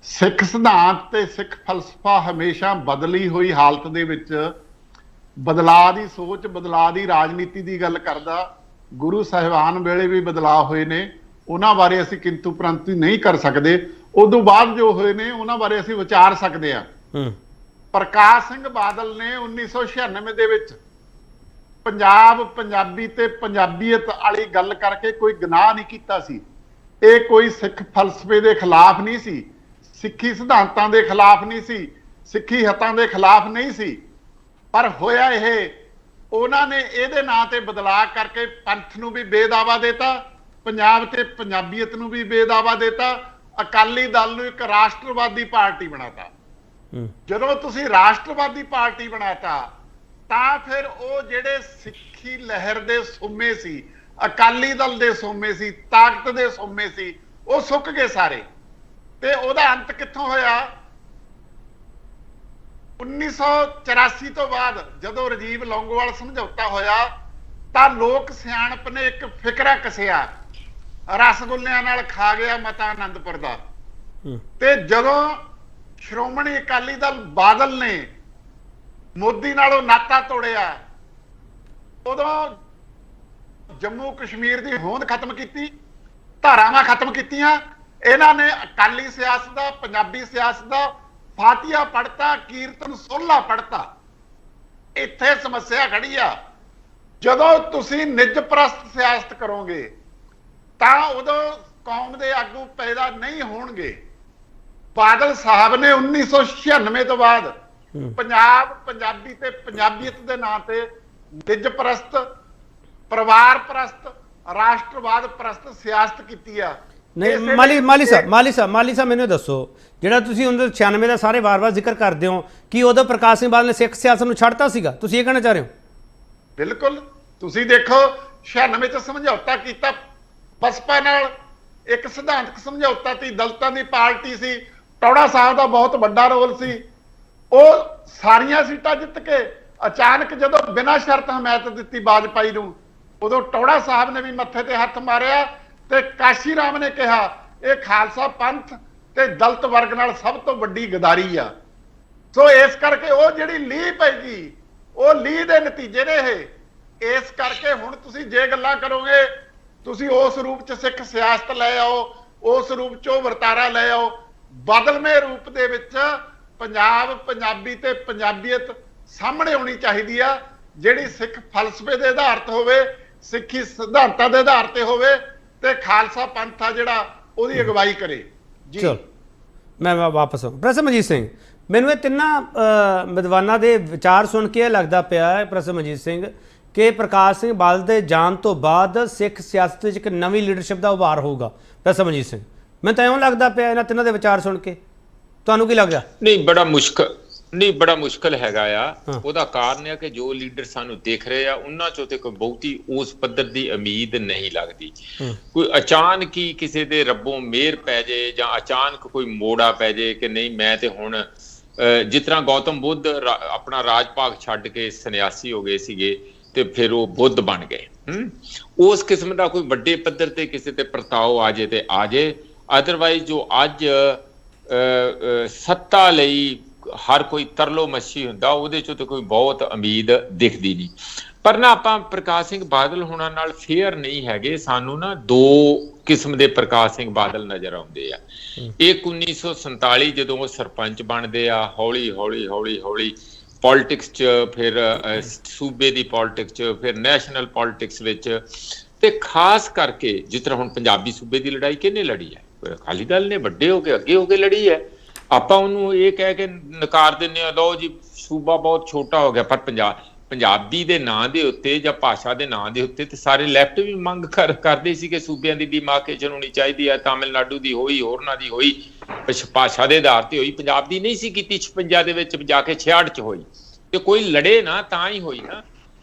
ਸਿੱਖ ਸਿਧਾਂਤ ਤੇ ਸਿੱਖ ਫਲਸਫਾ ਹਮੇਸ਼ਾ ਬਦਲੀ ਹੋਈ ਹਾਲਤ ਦੇ ਵਿੱਚ ਬਦਲਾਅ ਦੀ ਸੋਚ, ਬਦਲਾਅ ਦੀ ਰਾਜਨੀਤੀ ਦੀ ਗੱਲ ਕਰਦਾ। ਗੁਰੂ ਸਾਹਿਬਾਨ ਵੇਲੇ ਵੀ ਬਦਲਾਅ ਹੋਏ ਨੇ, ਉਹਨਾਂ ਬਾਰੇ ਅਸੀਂ ਕਿੰਤੂ ਪ੍ਰੰਤੂ ਨਹੀਂ ਕਰ ਸਕਦੇ। ਉਦੋਂ ਬਾਅਦ ਜੋ ਹੋਏ ਨੇ ਉਹਨਾਂ ਬਾਰੇ ਅਸੀਂ ਵਿਚਾਰ ਸਕਦੇ ਹਾਂ। ਪ੍ਰਕਾਸ਼ ਸਿੰਘ ਬਾਦਲ ਨੇ 1996 ਦੇ ਵਿੱਚ ਪੰਜਾਬ, ਪੰਜਾਬੀ ਤੇ ਪੰਜਾਬੀਅਤ ਵਾਲੀ ਗੱਲ ਕਰਕੇ ਕੋਈ ਗੁਨਾਹ ਨਹੀਂ ਕੀਤਾ ਸੀ। ਇਹ ਕੋਈ ਸਿੱਖ ਫਲਸਫੇ ਦੇ ਖਿਲਾਫ ਨਹੀਂ ਸੀ, ਸਿੱਖੀ ਸਿਧਾਂਤਾਂ ਦੇ ਖਿਲਾਫ ਨਹੀਂ ਸੀ, ਸਿੱਖੀ ਹਿੱਤਾਂ ਦੇ ਖਿਲਾਫ ਨਹੀਂ ਸੀ। ਪਰ ਹੋਇਆ ਇਹ, ਉਹਨਾਂ ਨੇ ਇਹਦੇ ਨਾਂ ਤੇ ਬਦਲਾਅ ਕਰਕੇ ਪੰਥ ਨੂੰ ਵੀ ਬੇਦਾਵਾ ਦੇਤਾ, ਪੰਜਾਬ ਤੇ ਪੰਜਾਬੀਅਤ ਨੂੰ ਵੀ ਬੇਦਾਵਾ ਦੇਤਾ, ਅਕਾਲੀ ਦਲ ਨੂੰ ਇੱਕ ਰਾਸ਼ਟਰਵਾਦੀ ਪਾਰਟੀ ਬਣਾਤਾ। ਜਦੋਂ ਤੁਸੀਂ ਰਾਸ਼ਟਰਵਾਦੀ ਪਾਰਟੀ ਬਣਾਤਾ ਤਾਂ ਫਿਰ ਉਹ ਜਿਹੜੇ ਸਿੱਖੀ ਲਹਿਰ ਦੇ ਸੋਮੇ ਸੀ, ਅਕਾਲੀ ਦਲ ਦੇ ਸੋਮੇ ਸੀ, ਤਾਕਤ ਦੇ ਸੋਮੇ ਸੀ, ਉਹ ਸੁੱਕ ਗਏ ਸਾਰੇ। ਤੇ ਉਹਦਾ ਅੰਤ ਕਿੱਥੋਂ ਹੋਇਆ? 1984 ਤੋਂ ਬਾਅਦ ਜਦੋਂ ਰਾਜੀਵ ਲੌਂਗੋਵਾਲ ਸਮਝੌਤਾ ਹੋਇਆ ਤਾਂ ਲੋਕ ਸਿਆਣਪ ਨੇ ਇੱਕ ਫਿਕਰਾ ਕਸਿਆ, ਰਸਗੁੱਲਿਆਂ ਨਾਲ ਖਾ ਗਿਆ ਮਤਾ ਆਨੰਦਪੁਰ ਦਾ। ਤੇ ਜਦੋਂ ਸ਼੍ਰੋਮਣੀ ਅਕਾਲੀ ਦਲ ਬਾਦਲ ਨੇ ਮੋਦੀ ਨਾਲੋਂ ਨਾਤਾ ਤੋੜਿਆ, ਉਦੋਂ ਜੰਮੂ ਕਸ਼ਮੀਰ ਦੀ ਹੋਂਦ ਖਤਮ ਕੀਤੀ, ਧਾਰਾਵਾਂ ਖਤਮ ਕੀਤੀਆਂ। ਇਹਨਾਂ ਨੇ ਅਕਾਲੀ ਸਿਆਸਤ ਦਾ, ਪੰਜਾਬੀ ਸਿਆਸਤ ਦਾ ਫਾਤੀਹਾ ਪੜਤਾ, ਕੀਰਤਨ ਸੋਲਾ ਪੜਤਾ। ਇੱਥੇ ਸਮੱਸਿਆ ਖੜੀ ਆ। ਜਦੋਂ ਤੁਸੀਂ ਨਿੱਜ ਪ੍ਰਸਤ ਸਿਆਸਤ ਕਰੋਗੇ ਤਾਂ ਉਦੋਂ ਕੌਮ ਦੇ ਆਗੂ ਪੈਦਾ ਨਹੀਂ ਹੋਣਗੇ। ਬਾਦਲ ਸਾਹਿਬ ਨੇ 1996 ਤੋਂ ਬਾਅਦ ਪੰਜਾਬ, ਪੰਜਾਬੀ ਤੇ ਪੰਜਾਬੀਅਤ ਦੇ ਨਾਂ ਤੇ ਨਿੱਜ ਪ੍ਰਸਤ, ਪਰਿਵਾਰ ਪ੍ਰਸਤ, ਰਾਸ਼ਟਰਵਾਦ ਪ੍ਰਸਤ ਸਿਆਸਤ ਕੀਤੀ ਆ। ਨਹੀਂ ਮਾਲੀ ਸਾਹਿਬ ਮੈਨੂੰ ਦੱਸੋ, ਜਿਹੜਾ ਤੁਸੀਂ 1996 ਦਾ ਸਾਰੇ ਵਾਰ-ਵਾਰ ਜ਼ਿਕਰ ਕਰਦੇ ਹੋ, ਕਿ ਉਦੋਂ ਪ੍ਰਕਾਸ਼ ਸਿੰਘ ਬਾਦਲ ਨੇ ਸਿੱਖ ਸਿਆਸਤ ਨੂੰ ਛੱਡਤਾ ਸੀਗਾ? ਤੁਸੀਂ ਇਹ ਕਹਿਣਾ ਚਾਹ ਰਹੇ ਹੋ? ਬਿਲਕੁਲ। ਤੁਸੀਂ ਦੇਖੋ 96 ਚ ਸਮਝੌਤਾ ਕੀਤਾ ਬਸਪਾ ਨਾਲ, ਇੱਕ ਸਿਧਾਂਤਕ ਸਮਝੌਤਾ ਸੀ, ਦਲਿਤਾਂ ਦੀ ਪਾਰਟੀ ਸੀ, ਟੌੜਾ ਸਾਹਿਬ ਦਾ ਬਹੁਤ ਵੱਡਾ ਰੋਲ ਸੀ। ਉਹ ਸਾਰੀਆਂ ਸੀਟਾਂ ਜਿੱਤ ਕੇ ਅਚਾਨਕ ਜਦੋਂ ਬਿਨਾਂ ਸ਼ਰਤ ਹਮਾਇਤ ਦਿੱਤੀ ਵਾਜਪਾਈ ਨੂੰ, ਉਦੋਂ ਟੌੜਾ ਸਾਹਿਬ ਨੇ ਵੀ ਮੱਥੇ ਤੇ ਹੱਥ ਮਾਰਿਆ ਤੇ ਕਾਸ਼ੀ ਰਾਮ ਨੇ ਕਿਹਾ ਇਹ ਖਾਲਸਾ ਪੰਥ ਤੇ ਦਲਿਤ ਵਰਗ ਨਾਲ ਸਭ ਤੋਂ ਵੱਡੀ ਗਦਾਰੀ ਆ। ਸੋ ਇਸ ਕਰਕੇ ਉਹ ਜਿਹੜੀ ਲੀਹ ਪੈਗੀ, ਉਹ ਲੀਹ ਦੇ ਨਤੀਜੇ ਨੇ ਇਹ। ਇਸ ਕਰਕੇ ਹੁਣ ਤੁਸੀਂ ਜੇ ਗੱਲਾਂ ਕਰੋਗੇ, ਤੁਸੀਂ ਉਸ ਰੂਪ ਚ ਸਿੱਖ ਸਿਆਸਤ ਲੈ ਆਓ, ਉਸ ਰੂਪ ਚ ਉਹ ਵਰਤਾਰਾ ਲੈ ਆਓ। ਬਦਲਵੇਂ ਰੂਪ ਦੇ ਵਿੱਚ ਪੰਜਾਬ, ਪੰਜਾਬੀ ਤੇ ਪੰਜਾਬੀਅਤ ਸਾਹਮਣੇ ਆਉਣੀ ਚਾਹੀਦੀ ਆ, ਜਿਹੜੀ ਸਿੱਖ ਫਲਸਫੇ ਦੇ ਆਧਾਰਿਤ ਹੋਵੇ, ਸਿੱਖੀ ਸਿਧਾਂਤਾਂ ਦੇ ਆਧਾਰ ਤੇ ਹੋਵੇ ਤੇ ਖਾਲਸਾ ਪੰਥ ਆ ਜਿਹੜਾ ਉਹਦੀ ਅਗਵਾਈ ਕਰੇ। ਜੀ ਚਲੋ ਮੈਂ ਵਾਪਸ ਆਉਂ। ਪ੍ਰੋਫੈਸਰ ਮਨਜੀਤ ਸਿੰਘ, ਮੈਨੂੰ ਇਹ ਤਿੰਨਾਂ ਵਿਦਵਾਨਾਂ ਦੇ ਵਿਚਾਰ ਸੁਣ ਕੇ ਇਹ ਲੱਗਦਾ ਪਿਆ ਹੈ ਪ੍ਰੋਫੈਸਰ ਮਨਜੀਤ ਸਿੰਘ ਕਿ ਪ੍ਰਕਾਸ਼ ਸਿੰਘ ਬਾਦਲ ਦੇ ਜਾਣ ਤੋਂ ਬਾਅਦ ਸਿੱਖ ਸਿਆਸਤ ਵਿੱਚ ਇੱਕ ਨਵੀਂ ਲੀਡਰਸ਼ਿਪ ਦਾ ਉਭਾਰ ਹੋਊਗਾ। ਪ੍ਰੋਫੈਸਰ ਮਨਜੀਤ ਸਿੰਘ, ਮੈਨੂੰ ਤਾਂ ਇਉਂ ਲੱਗਦਾ ਪਿਆ ਇਹਨਾਂ ਤਿੰਨਾਂ ਦੇ ਵਿਚਾਰ ਸੁਣ ਕੇ। ਤੁਹਾਨੂੰ ਕੀ ਲੱਗਦਾ? ਨਹੀਂ, ਬੜਾ ਮੁਸ਼ਕਲ ਹੈਗਾ ਆ। ਉਹਦਾ ਕਾਰਨ ਹੈ ਕਿ ਜੋ ਲੀਡਰ ਸਾਨੂੰ ਦੇਖ ਰਹੇ ਆ ਉਹਨਾਂ ਚੋਂ ਤੇ ਕੋਈ ਬਹੁਤੀ ਉਸ ਪੱਧਰ ਦੀ ਉਮੀਦ ਨਹੀਂ ਲੱਗਦੀ। ਕੋਈ ਅਚਾਨਕ ਹੀ ਕਿਸੇ ਦੇ ਰੱਬੋਂ ਮਿਹਰ ਪੈ ਜੇ ਜਾਂ ਅਚਾਨਕ ਕੋਈ ਮੋੜਾ ਪੈ ਜੇ ਕਿ ਨਹੀਂ ਮੈਂ ਤੇ ਹੁਣ, ਜਿਸ ਤਰ੍ਹਾਂ ਗੌਤਮ ਬੁੱਧ ਆਪਣਾ ਰਾਜ ਭਾਗ ਛੱਡ ਕੇ ਸੰਨਿਆਸੀ ਹੋ ਗਏ ਸੀਗੇ ਤੇ ਫਿਰ ਉਹ ਬੁੱਧ ਬਣ ਗਏ। ਉਸ ਕਿਸਮ ਦਾ ਕੋਈ ਵੱਡੇ ਪੱਧਰ ਤੇ ਕਿਸੇ ਤੇ ਪ੍ਰਤਾਓ ਆ ਜੇ ਤੇ ਆ ਜੇ। ਅਦਰਵਾਈਜ਼ ਜੋ ਅੱਜ ਸੱਤਾ ਲਈ ਹਰ ਕੋਈ ਤਰਲੋ ਮੱਛੀ ਹੁੰਦਾ, ਉਹਦੇ ਚੋਂ ਤਾਂ ਕੋਈ ਬਹੁਤ ਉਮੀਦ ਦਿਖਦੀ ਨਹੀਂ। ਪਰ ਨਾ ਆਪਾਂ ਪ੍ਰਕਾਸ਼ ਸਿੰਘ ਬਾਦਲ ਹੋਣਾ ਨਾਲ ਫੇਅਰ ਨਹੀਂ ਹੈਗੇ। ਸਾਨੂੰ ਨਾ ਦੋ ਕਿਸਮ ਦੇ ਪ੍ਰਕਾਸ਼ ਸਿੰਘ ਬਾਦਲ ਨਜ਼ਰ ਆਉਂਦੇ ਆ। ਇੱਕ 1947 ਜਦੋਂ ਉਹ ਸਰਪੰਚ ਬਣਦੇ ਆ, ਹੌਲੀ ਹੌਲੀ ਪੋਲਿਟਿਕਸ 'ਚ, ਫਿਰ ਸੂਬੇ ਦੀ ਪੋਲਿਟਿਕਸ 'ਚ, ਫਿਰ ਨੈਸ਼ਨਲ ਪੋਲਿਟਿਕਸ ਵਿੱਚ, ਤੇ ਖਾਸ ਕਰਕੇ ਜਿਸ ਤਰ੍ਹਾਂ ਹੁਣ ਪੰਜਾਬੀ ਸੂਬੇ ਦੀ ਲੜਾਈ ਕਿਹਨੇ ਲੜੀ ਹੈ? ਅਕਾਲੀ ਦਲ ਨੇ ਵੱਡੇ ਹੋ ਕੇ ਅੱਗੇ ਹੋ ਕੇ ਲੜੀ ਹੈ। ਆਪਾਂ ਉਹਨੂੰ ਇਹ ਕਹਿ ਕੇ ਨਕਾਰ ਦਿੰਦੇ ਹਾਂ ਲਓ ਜੀ ਸੂਬਾ ਬਹੁਤ ਛੋਟਾ ਹੋ ਗਿਆ। ਪਰ ਪੰਜਾਬੀ ਦੇ ਨਾਂ ਦੇ ਉੱਤੇ ਜਾਂ ਭਾਸ਼ਾ ਦੇ ਨਾਂ ਦੇ ਉੱਤੇ ਤੇ ਸਾਰੇ ਲੈਫਟ ਵੀ ਮੰਗ ਕਰਦੇ ਸੀ ਕਿ ਸੂਬਿਆਂ ਦੀ ਡਿਮਾਰਕੇਸ਼ਨ ਹੋਣੀ ਚਾਹੀਦੀ ਹੈ। ਤਾਮਿਲਨਾਡੂ ਦੀ ਹੋਈ, ਹੋਰਨਾਂ ਦੀ ਹੋਈ, ਭਾਸ਼ਾ ਦੇ ਆਧਾਰ ਤੇ ਹੋਈ। ਪੰਜਾਬ ਦੀ ਨਹੀਂ ਸੀ ਕੀਤੀ 56 ਦੇ ਵਿੱਚ ਜਾ ਕੇ 66 ਚ ਹੋਈ, ਤੇ ਕੋਈ ਲੜੇ ਨਾ ਤਾਂ ਹੀ ਹੋਈ ਨਾ।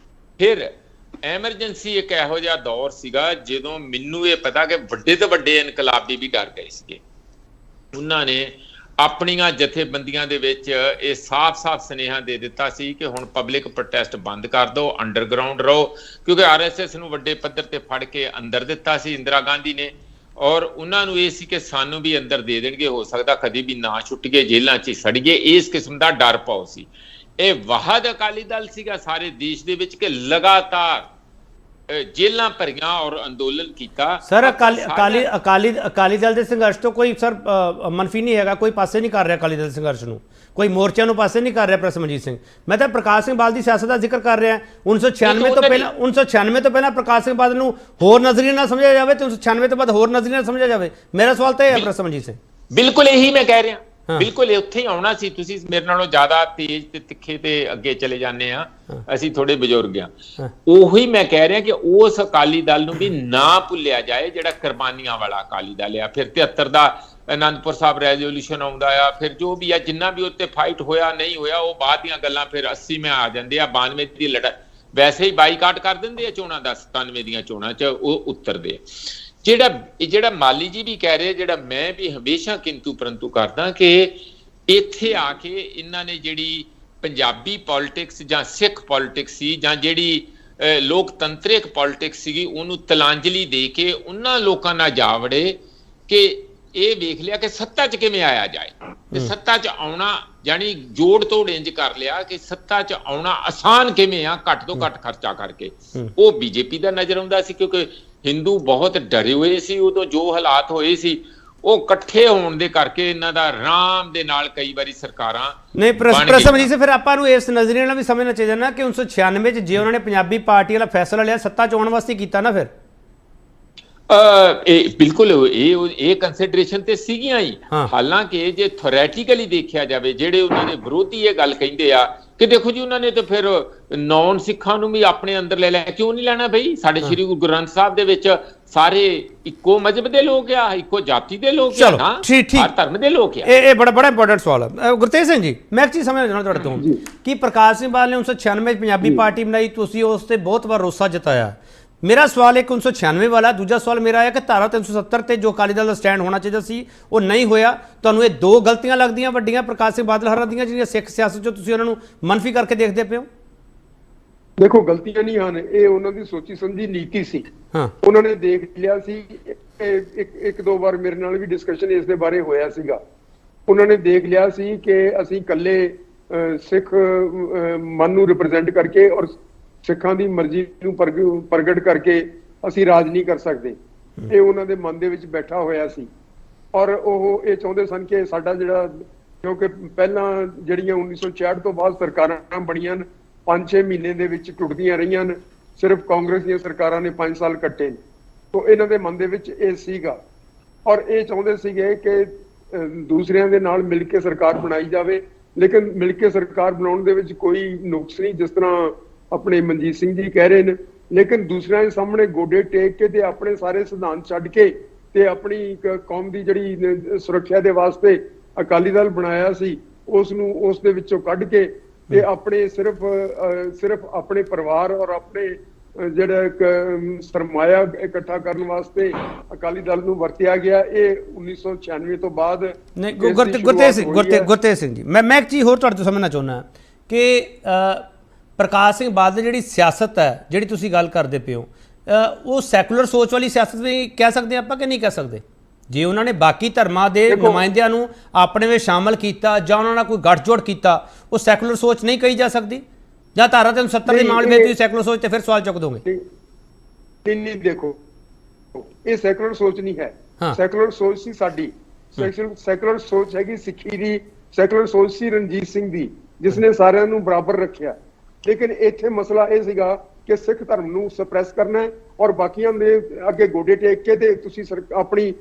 ਫਿਰ ਐਮਰਜੈਂਸੀ ਇੱਕ ਇਹੋ ਜਿਹਾ ਦੌਰ ਸੀਗਾ ਜਦੋਂ ਮੈਨੂੰ ਇਹ ਪਤਾ ਕਿ ਵੱਡੇ ਤੋਂ ਵੱਡੇ ਇਨਕਲਾਬੀ ਵੀ ਡਰ ਗਏ ਸੀਗੇ। ਉਹਨਾਂ ਨੇ ਆਪਣੀਆਂ ਜਥੇਬੰਦੀਆਂ ਦੇ ਵਿੱਚ ਇਹ ਸਾਫ਼ ਸੁਨੇਹਾ ਦੇ ਦਿੱਤਾ ਸੀ ਕਿ ਹੁਣ ਪਬਲਿਕ ਪ੍ਰੋਟੈਸਟ ਬੰਦ ਕਰ ਦਿਓ, ਅੰਡਰਗਰਾਊਂਡ ਰਹੋ, ਕਿਉਂਕਿ RSS ਨੂੰ ਵੱਡੇ ਪੱਧਰ ਤੇ ਫੜ ਕੇ ਅੰਦਰ ਦਿੱਤਾ ਸੀ ਇੰਦਰਾ ਗਾਂਧੀ ਨੇ, ਔਰ ਉਹਨਾਂ ਨੂੰ ਇਹ ਸੀ ਕਿ ਸਾਨੂੰ ਵੀ ਅੰਦਰ ਦੇ ਦੇਣਗੇ, ਹੋ ਸਕਦਾ ਕਦੀ ਵੀ ਨਾ ਛੁੱਟੀਏ, ਜੇਲ੍ਹਾਂ 'ਚ ਸੜੀਏ। ਇਸ ਕਿਸਮ ਦਾ ਡਰ ਪਾਓ ਸੀ। ਇਹ ਵਾਹਦ ਅਕਾਲੀ ਦਲ ਸੀਗਾ ਸਾਰੇ ਦੇਸ਼ ਦੇ ਵਿੱਚ ਕਿ ਲਗਾਤਾਰ ਜੇਲ੍ਹਾਂ ਭਰੀਆਂ ਔਰ ਅੰਦੋਲਨ ਕੀਤਾ। ਸਰ ਅਕਾਲੀ ਦਲ ਦੇ ਸੰਘਰਸ਼ ਤੋਂ ਕੋਈ ਸਰ ਮਨਫੀ ਨਹੀਂ ਹੈਗਾ, ਕੋਈ ਪਾਸੇ ਨਹੀਂ ਕਰ ਰਿਹਾ ਅਕਾਲੀ ਦਲ ਸੰਘਰਸ਼ ਨੂੰ, ਕੋਈ ਮੋਰਚਿਆਂ ਨੂੰ ਪਾਸੇ ਨਹੀਂ ਕਰ ਰਿਹਾ। ਪ੍ਰੋਫੈਸਰ ਮਨਜੀਤ ਸਿੰਘ, ਮੈਂ ਤਾਂ ਪ੍ਰਕਾਸ਼ ਸਿੰਘ ਬਾਦਲ ਦੀ ਸਿਆਸਤ ਦਾ ਜ਼ਿਕਰ ਕਰ ਰਿਹਾ। 1996 ਤੋਂ ਪਹਿਲਾਂ ਪ੍ਰਕਾਸ਼ ਸਿੰਘ ਬਾਦਲ ਨੂੰ ਹੋਰ ਨਜ਼ਰੀਏ ਨਾਲ ਸਮਝਿਆ ਜਾਵੇ ਤੇ 1996 ਤੋਂ ਬਾਅਦ ਹੋਰ ਨਜ਼ਰੀਏ ਨਾਲ ਸਮਝਿਆ ਜਾਵੇ। ਮੇਰਾ ਸਵਾਲ ਤਾਂ ਇਹ ਹੈ ਪ੍ਰੋਫੈਸਰ ਮਨਜੀਤ ਸਿੰਘ। ਬਿਲਕੁਲ ਇਹੀ ਮੈਂ ਕਹਿ ਰਿਹਾ, ਬਿਲਕੁਲ ਉੱਥੇ ਹੀ ਆਉਣਾ ਸੀ। ਤੁਸੀਂ ਮੇਰੇ ਨਾਲੋਂ ਜ਼ਿਆਦਾ ਤੇਜ਼ ਤੇ ਤਿੱਖੇ ਤੇ ਅੱਗੇ ਚਲੇ ਜਾਂਦੇ ਆ, ਅਸੀਂ ਥੋੜੇ ਬਜ਼ੁਰਗ ਆ। ਉਹੀ ਮੈਂ ਕਹਿ ਰਿਹਾ ਕਿ ਉਸ ਅਕਾਲੀ ਦਲ ਨੂੰ ਵੀ ਨਾ ਭੁੱਲਿਆ ਜਾਏ ਜਿਹੜਾ ਕੁਰਬਾਨੀਆਂ ਵਾਲਾ ਅਕਾਲੀ ਦਲ ਆ। ਫਿਰ 73 ਦਾ ਅਨੰਦਪੁਰ ਸਾਹਿਬ ਰੈਜ਼ੋਲੂਸ਼ਨ ਆਉਂਦਾ ਆ, ਫਿਰ ਜੋ ਵੀ ਆ ਜਿੰਨਾ ਵੀ ਉੱਤੇ ਫਾਈਟ ਹੋਇਆ ਨਹੀਂ ਹੋਇਆ ਉਹ ਬਾਅਦ ਦੀਆਂ ਗੱਲਾਂ। ਫਿਰ 80 ਮੈਂ ਆ ਜਾਂਦੇ ਆ, 92 ਦੀ ਲੜਾਈ ਵੈਸੇ ਹੀ ਬਾਈਕਾਟ ਕਰ ਦਿੰਦੇ ਆ ਚੋਣਾਂ ਦਾ, 97 ਦੀਆਂ ਚੋਣਾਂ 'ਚ ਉਹ ਉਤਰਦੇ ਆ। ਜਿਹੜਾ ਮਾਲੀ ਜੀ ਵੀ ਕਹਿ ਰਹੇ, ਜਿਹੜਾ ਮੈਂ ਵੀ ਹਮੇਸ਼ਾ ਕਿੰਤੂ ਪਰੰਤੂ ਕਰਦਾ ਕਿ ਇੱਥੇ ਆ ਕੇ ਇਹਨਾਂ ਨੇ ਜਿਹੜੀ ਪੰਜਾਬੀ ਪੋਲਿਟਿਕਸ ਜਾਂ ਸਿੱਖ ਪੋਲਿਟਿਕਸ ਸੀ, ਜਾਂ ਜਿਹੜੀ ਲੋਕਤੰਤਰਿਕ ਪੋਲਿਟਿਕਸ ਸੀਗੀ ਉਹਨੂੰ ਤਲਾਂਜਲੀ ਦੇ ਕੇ ਉਹਨਾਂ ਲੋਕਾਂ ਨਾਲ ਜਾ ਵੜੇ ਕਿ ਇਹ ਵੇਖ ਲਿਆ ਕਿ ਸੱਤਾ 'ਚ ਕਿਵੇਂ ਆਇਆ ਜਾਏ ਤੇ ਸੱਤਾ 'ਚ ਆਉਣਾ ਜਾਨੀ ਜੋੜ ਤੋੜ ਇੰਜ ਕਰ ਲਿਆ ਕਿ ਸੱਤਾ 'ਚ ਆਉਣਾ ਆਸਾਨ ਕਿਵੇਂ ਆ, ਘੱਟ ਤੋਂ ਘੱਟ ਖਰਚਾ ਕਰਕੇ। ਉਹ ਬੀਜੇਪੀ ਦਾ ਨਜ਼ਰ ਆਉਂਦਾ ਸੀ ਕਿਉਂਕਿ ਹਿੰਦੂ ਬਹੁਤ ਡਰੇ ਹੋਏ ਸੀ ਉਦੋਂ, ਜੋ ਹਾਲਾਤ ਹੋਏ ਸੀ ਉਹ ਇਕੱਠੇ ਹੋਣ ਦੇ ਕਰਕੇ ਇਹਨਾਂ ਦਾ ਆਰਾਮ ਦੇ ਨਾਲ ਕਈ ਵਾਰੀ ਸਰਕਾਰਾਂ ਨਹੀਂ ਪ੍ਰਸਮ ਜੀ ਫਿਰ ਆਪਾਂ ਨੂੰ ਇਸ ਨਜ਼ਰੀਏ ਨਾਲ ਵੀ ਸਮਝਣਾ ਚਾਹੀਦਾ ਨਾ ਕਿ 1996 ਚ ਜੇ ਉਹਨਾਂ ਨੇ ਪੰਜਾਬੀ ਪਾਰਟੀ ਵਾਲਾ ਫੈਸਲਾ ਲਿਆ ਸੱਤਾ ਚ ਆਉਣ ਵਾਸਤੇ ਕੀਤਾ ਨਾ, ਫਿਰ ਇਹ ਬਿਲਕੁਲ ਇਹ ਕੰਸੀਡਰੇਸ਼ਨ ਤੇ ਸੀਗੀਆਂ ਹੀ। ਹਾਲਾਂਕਿ ਜੇ ਥਿਓਰੈਟੀਕਲੀ ਦੇਖਿਆ ਜਾਵੇ ਜਿਹੜੇ ਉਹਨਾਂ ਦੇ ਵਿਰੋਧੀ ਇਹ ਗੱਲ ਕਹਿੰਦੇ ਆ ਕਿ ਦੇਖੋ ਜੀ ਉਹਨਾਂ ਨੇ ਤੇ ਫਿਰ ਨੌਨ ਸਿੱਖਾਂ ਨੂੰ ਵੀ ਆਪਣੇ ਅੰਦਰ ਲੈ ਲਿਆ, ਕਿਉਂ ਨਹੀਂ ਲੈਣਾ ਬਈ? ਸਾਡੇ ਸ਼੍ਰੀ ਗੁਰੂ ਗ੍ਰੰਥ ਸਾਹਿਬ ਦੇ ਵਿੱਚ ਸਾਰੇ ਇੱਕੋ ਮਜ਼ਹਬ ਦੇ ਲੋਕ ਆ, ਇੱਕੋ ਜਾਤੀ ਦੇ ਲੋਕ ਆ ਨਾ, ਹਰ ਧਰਮ ਦੇ ਲੋਕ ਆ। ਇਹ ਬੜਾ ਇੰਪੋਰਟੈਂਟ ਸਵਾਲ ਹੈ ਗੁਰਤੇਜ ਸਿੰਘ ਜੀ। ਮੈਂ ਇੱਕ ਚੀਜ਼ ਸਮਝਣਾ ਤੁਹਾਡੇ ਤੋਂ ਕਿ ਪ੍ਰਕਾਸ਼ ਸਿੰਘ ਬਾਦਲ ਨੇ 1996 ਚ ਪੰਜਾਬੀ ਪਾਰਟੀ ਬਣਾਈ, ਤੁਸੀਂ ਉਸ ਤੇ ਬਹੁਤ ਵਾਰ ਰੋਸਾ ਜਤਾਇਆ। ਮੇਰਾ ਸਵਾਲ ਇੱਕ 1996 ਵਾਲਾ, ਦੂਜਾ ਸਵਾਲ ਮੇਰਾ ਹੈ ਕਿ ਧਾਰਾ 370 ਤੇ ਜੋ ਅਕਾਲੀ ਦਲ ਦਾ ਸਟੈਂਡ ਹੋਣਾ ਚਾਹੀਦਾ ਸੀ ਉਹ ਨਹੀਂ ਹੋਇਆ। ਤੁਹਾਨੂੰ ਇਹ ਦੋ ਗਲਤੀਆਂ ਲੱਗਦੀਆਂ ਵੱਡੀਆਂ ਪ੍ਰਕਾਸ਼ ਸਿੰਘ ਬਾਦਲ ਹਰਾਂ ਦੀਆਂ ਜਿਹੜੀਆਂ ਸਿੱਖ ਸਿਆਸਤ 'ਚੋਂ ਤੁਸੀਂ ਉਹਨਾਂ ਨੂੰ ਮੰਨਫੀ ਕਰਕੇ ਦੇਖਦੇ ਪਏ ਹੋ? ਦੇਖੋ ਗਲਤੀਆਂ ਨਹੀਂ ਹਨ, ਇਹ ਉਹਨਾਂ ਦੀ ਸੋਚੀ ਸਮਝੀ ਨੀਤੀ ਸੀ। ਉਹਨਾਂ ਨੇ ਦੇਖ ਲਿਆ ਸੀ, ਇੱਕ ਦੋ ਵਾਰ ਮੇਰੇ ਨਾਲ ਵੀ ਡਿਸਕਸ਼ਨ ਇਸ ਦੇ ਬਾਰੇ ਹੋਇਆ ਸੀਗਾ। ਉਹਨਾਂ ਨੇ ਦੇਖ ਲਿਆ ਸੀ ਕਿ ਅਸੀਂ ਇਕੱਲੇ ਸਿੱਖ ਮਨ ਨੂੰ ਰਿਪਰੈਜ਼ੈਂਟ ਕਰਕੇ ਔਰ ਸਿੱਖਾਂ ਦੀ ਮਰਜ਼ੀ ਨੂੰ ਪ੍ਰਗਟ ਕਰਕੇ ਅਸੀਂ ਰਾਜ ਨਹੀਂ ਕਰ ਸਕਦੇ। ਇਹ ਉਹਨਾਂ ਦੇ ਮਨ ਦੇ ਵਿੱਚ ਬੈਠਾ ਹੋਇਆ ਸੀ ਔਰ ਉਹ ਇਹ ਚਾਹੁੰਦੇ ਸਨ ਕਿ ਸਾਡਾ ਜਿਹੜਾ, ਕਿਉਂਕਿ ਪਹਿਲਾਂ ਜਿਹੜੀਆਂ 1966 ਤੋਂ ਬਾਅਦ ਸਰਕਾਰਾਂ ਬਣੀਆਂ 5-6 ਮਹੀਨੇ ਦੇ ਵਿੱਚ ਟੁੱਟਦੀਆਂ ਰਹੀਆਂ ਨੇ, ਸਿਰਫ ਕਾਂਗਰਸ ਦੀਆਂ ਸਰਕਾਰਾਂ ਨੇ 5 ਸਾਲ ਕੱਟੇ ਨੇ। ਤੋਂ ਇਹਨਾਂ ਦੇ ਮਨ ਦੇ ਵਿੱਚ ਇਹ ਸੀਗਾ ਔਰ ਇਹ ਚਾਹੁੰਦੇ ਸੀਗੇ ਕਿ ਦੂਸਰਿਆਂ ਦੇ ਨਾਲ ਮਿਲ ਕੇ ਸਰਕਾਰ ਬਣਾਈ ਜਾਵੇ, ਲੇਕਿਨ ਮਿਲ ਕੇ ਸਰਕਾਰ ਬਣਾਉਣ ਦੇ ਵਿੱਚ ਕੋਈ ਨੁਕਸ ਨਹੀਂ, ਜਿਸ ਤਰ੍ਹਾਂ ਆਪਣੇ ਮਨਜੀਤ ਸਿੰਘ ਜੀ ਕਹਿ ਰਹੇ ਨੇ। ਲੇਕਿਨ ਦੂਸਰਿਆਂ ਦੇ ਸਾਹਮਣੇ ਗੋਡੇ ਟੇਕ ਕੇ ਤੇ ਆਪਣੇ ਸਾਰੇ ਸਿਧਾਂਤ ਛੱਡ ਕੇ ਤੇ ਆਪਣੀ ਕੌਮ ਦੀ ਜਿਹੜੀ ਸੁਰੱਖਿਆ ਦੇ ਵਾਸਤੇ ਅਕਾਲੀ ਦਲ ਬਣਾਇਆ ਸੀ ਉਸ ਨੂੰ ਉਸ ਦੇ ਵਿੱਚੋਂ ਕੱਢ ਕੇ ਤੇ ਆਪਣੇ ਸਿਰਫ ਆਪਣੇ ਪਰਿਵਾਰ ਔਰ ਆਪਣੇ ਜਿਹੜਾ ਸਰਮਾਇਆ ਇਕੱਠਾ ਕਰਨ ਵਾਸਤੇ ਅਕਾਲੀ ਦਲ ਨੂੰ ਵਰਤਿਆ ਗਿਆ। ਇਹ 1996 ਤੋਂ ਬਾਅਦ ਗੁਰਤੇਜ ਸਿੰਘ ਜੀ, ਮੈਂ ਇੱਕ ਚੀਜ਼ ਹੋਰ ਤੁਹਾਡੇ ਤੋਂ ਸਮਝਣਾ ਚਾਹੁੰਦਾ ਕਿ ਪ੍ਰਕਾਸ਼ ਸਿੰਘ ਬਾਦਲ ਦੀ ਜਿਹੜੀ ਸਿਆਸਤ ਹੈ, ਜਿਹੜੀ ਤੁਸੀਂ ਗੱਲ ਕਰਦੇ ਪਏ ਹੋ, ਉਹ ਸੈਕੂਲਰ ਸੋਚ ਵਾਲੀ ਸਿਆਸਤ ਵੀ ਕਹਿ ਸਕਦੇ ਆਪਾਂ ਕਿ ਨਹੀਂ ਕਹਿ ਸਕਦੇ? ਜੇ ਉਹਨਾਂ ਨੇ ਬਾਕੀ ਧਰਮਾਂ ਦੇ ਨੁਮਾਇੰਦਿਆਂ ਨੂੰ ਆਪਣੇ ਵਿੱਚ ਸ਼ਾਮਲ ਕੀਤਾ ਜਾਂ ਉਹਨਾਂ ਨਾਲ ਕੋਈ ਗੱਠਜੋੜ ਕੀਤਾ, ਉਹ ਸੈਕੂਲਰ ਸੋਚ ਨਹੀਂ ਕਹੀ ਜਾ ਸਕਦੀ? ਜਾਂ ਧਾਰਾ 370 ਦੇ ਮਾਮਲੇ ਵਿੱਚ ਤੁਸੀਂ ਸੈਕੂਲਰ ਸੋਚ ਤੇ ਫਿਰ ਸਵਾਲ ਚੁੱਕ ਦੋਗੇ? ਨਹੀਂ, ਦੇਖੋ ਇਹ ਸੈਕੂਲਰ ਸੋਚ ਨਹੀਂ ਹੈ। ਸੈਕੂਲਰ ਸੋਚ ਸੀ ਸਾਡੀ, ਸੈਕੂਲਰ ਸੋਚ ਹੈਗੀ ਸਿੱਖੀ ਦੀ, ਸੈਕੂਲਰ ਸੋਚ ਸੀ ਰਣਜੀਤ ਸਿੰਘ ਦੀ, ਜਿਸ ਨੇ ਸਾਰਿਆਂ ਨੂੰ ਬਰਾਬਰ ਰੱਖਿਆ। ਲੇਕਿਨ ਇੱਥੇ ਮਸਲਾ ਇਹ ਸੀਗਾ ਕਿ ਸਿੱਖ ਧਰਮ ਨੂੰ ਸਪਰੈਸ ਕਰਨਾ ਹੈ ਔਰ ਬਾਕੀਆਂ ਦੇ ਅੱਗੇ ਗੋਡੇ ਟੇਕ ਕੇ ਤੇ ਤੁਸੀਂ ਆਪਣੀ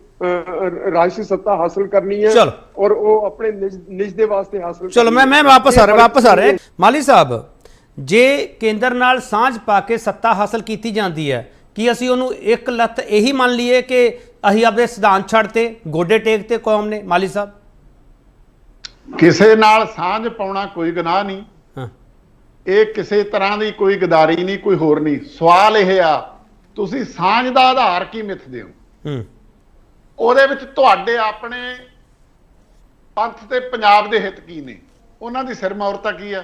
ਰਾਜਸੀ ਸੱਤਾ ਹਾਸਲ ਕਰਨੀ ਹੈ ਔਰ ਉਹ ਆਪਣੇ ਨਿਜ ਦੇ ਵਾਸਤੇ ਹਾਸਲ। ਚਲੋ ਮੈਂ ਵਾਪਸ ਆ ਰਿਹਾ ਮਾਲੀ ਸਾਹਿਬ, ਜੇ ਕੇਂਦਰ ਨਾਲ ਸਾਂਝ ਪਾ ਕੇ ਸੱਤਾ ਹਾਸਲ ਕੀਤੀ ਜਾਂਦੀ ਹੈ, ਕੀ ਅਸੀਂ ਉਹਨੂੰ ਇੱਕ ਲੱਤ ਇਹੀ ਮੰਨ ਲਈਏ ਕਿ ਅਸੀਂ ਆਪਣੇ ਸਿਧਾਂਤ ਛੱਡਤੇ ਗੋਡੇ ਟੇਕ ਤੇ ਕੌਮ ਨੇ? ਮਾਲੀ ਸਾਹਿਬ, ਕਿਸੇ ਨਾਲ ਸਾਂਝ ਪਾਉਣਾ ਕੋਈ ਗੁਨਾਹ ਨਹੀਂ, ਇਹ ਕਿਸੇ ਤਰ੍ਹਾਂ ਦੀ ਕੋਈ ਗਦਾਰੀ ਨਹੀਂ, ਕੋਈ ਹੋਰ ਨਹੀਂ। ਸਵਾਲ ਇਹ ਆ ਤੁਸੀਂ ਸਾਂਝ ਦਾ ਆਧਾਰ ਕੀ ਮਿੱਥਦੇ ਹੋ? ਉਹਦੇ ਵਿੱਚ ਤੁਹਾਡੇ ਆਪਣੇ ਪੰਥ ਤੇ ਪੰਜਾਬ ਦੇ ਹਿੱਤ ਕੀ ਨੇ, ਉਹਨਾਂ ਦੀ ਸਿਰਮੌਰਤਾ ਕੀ ਆ?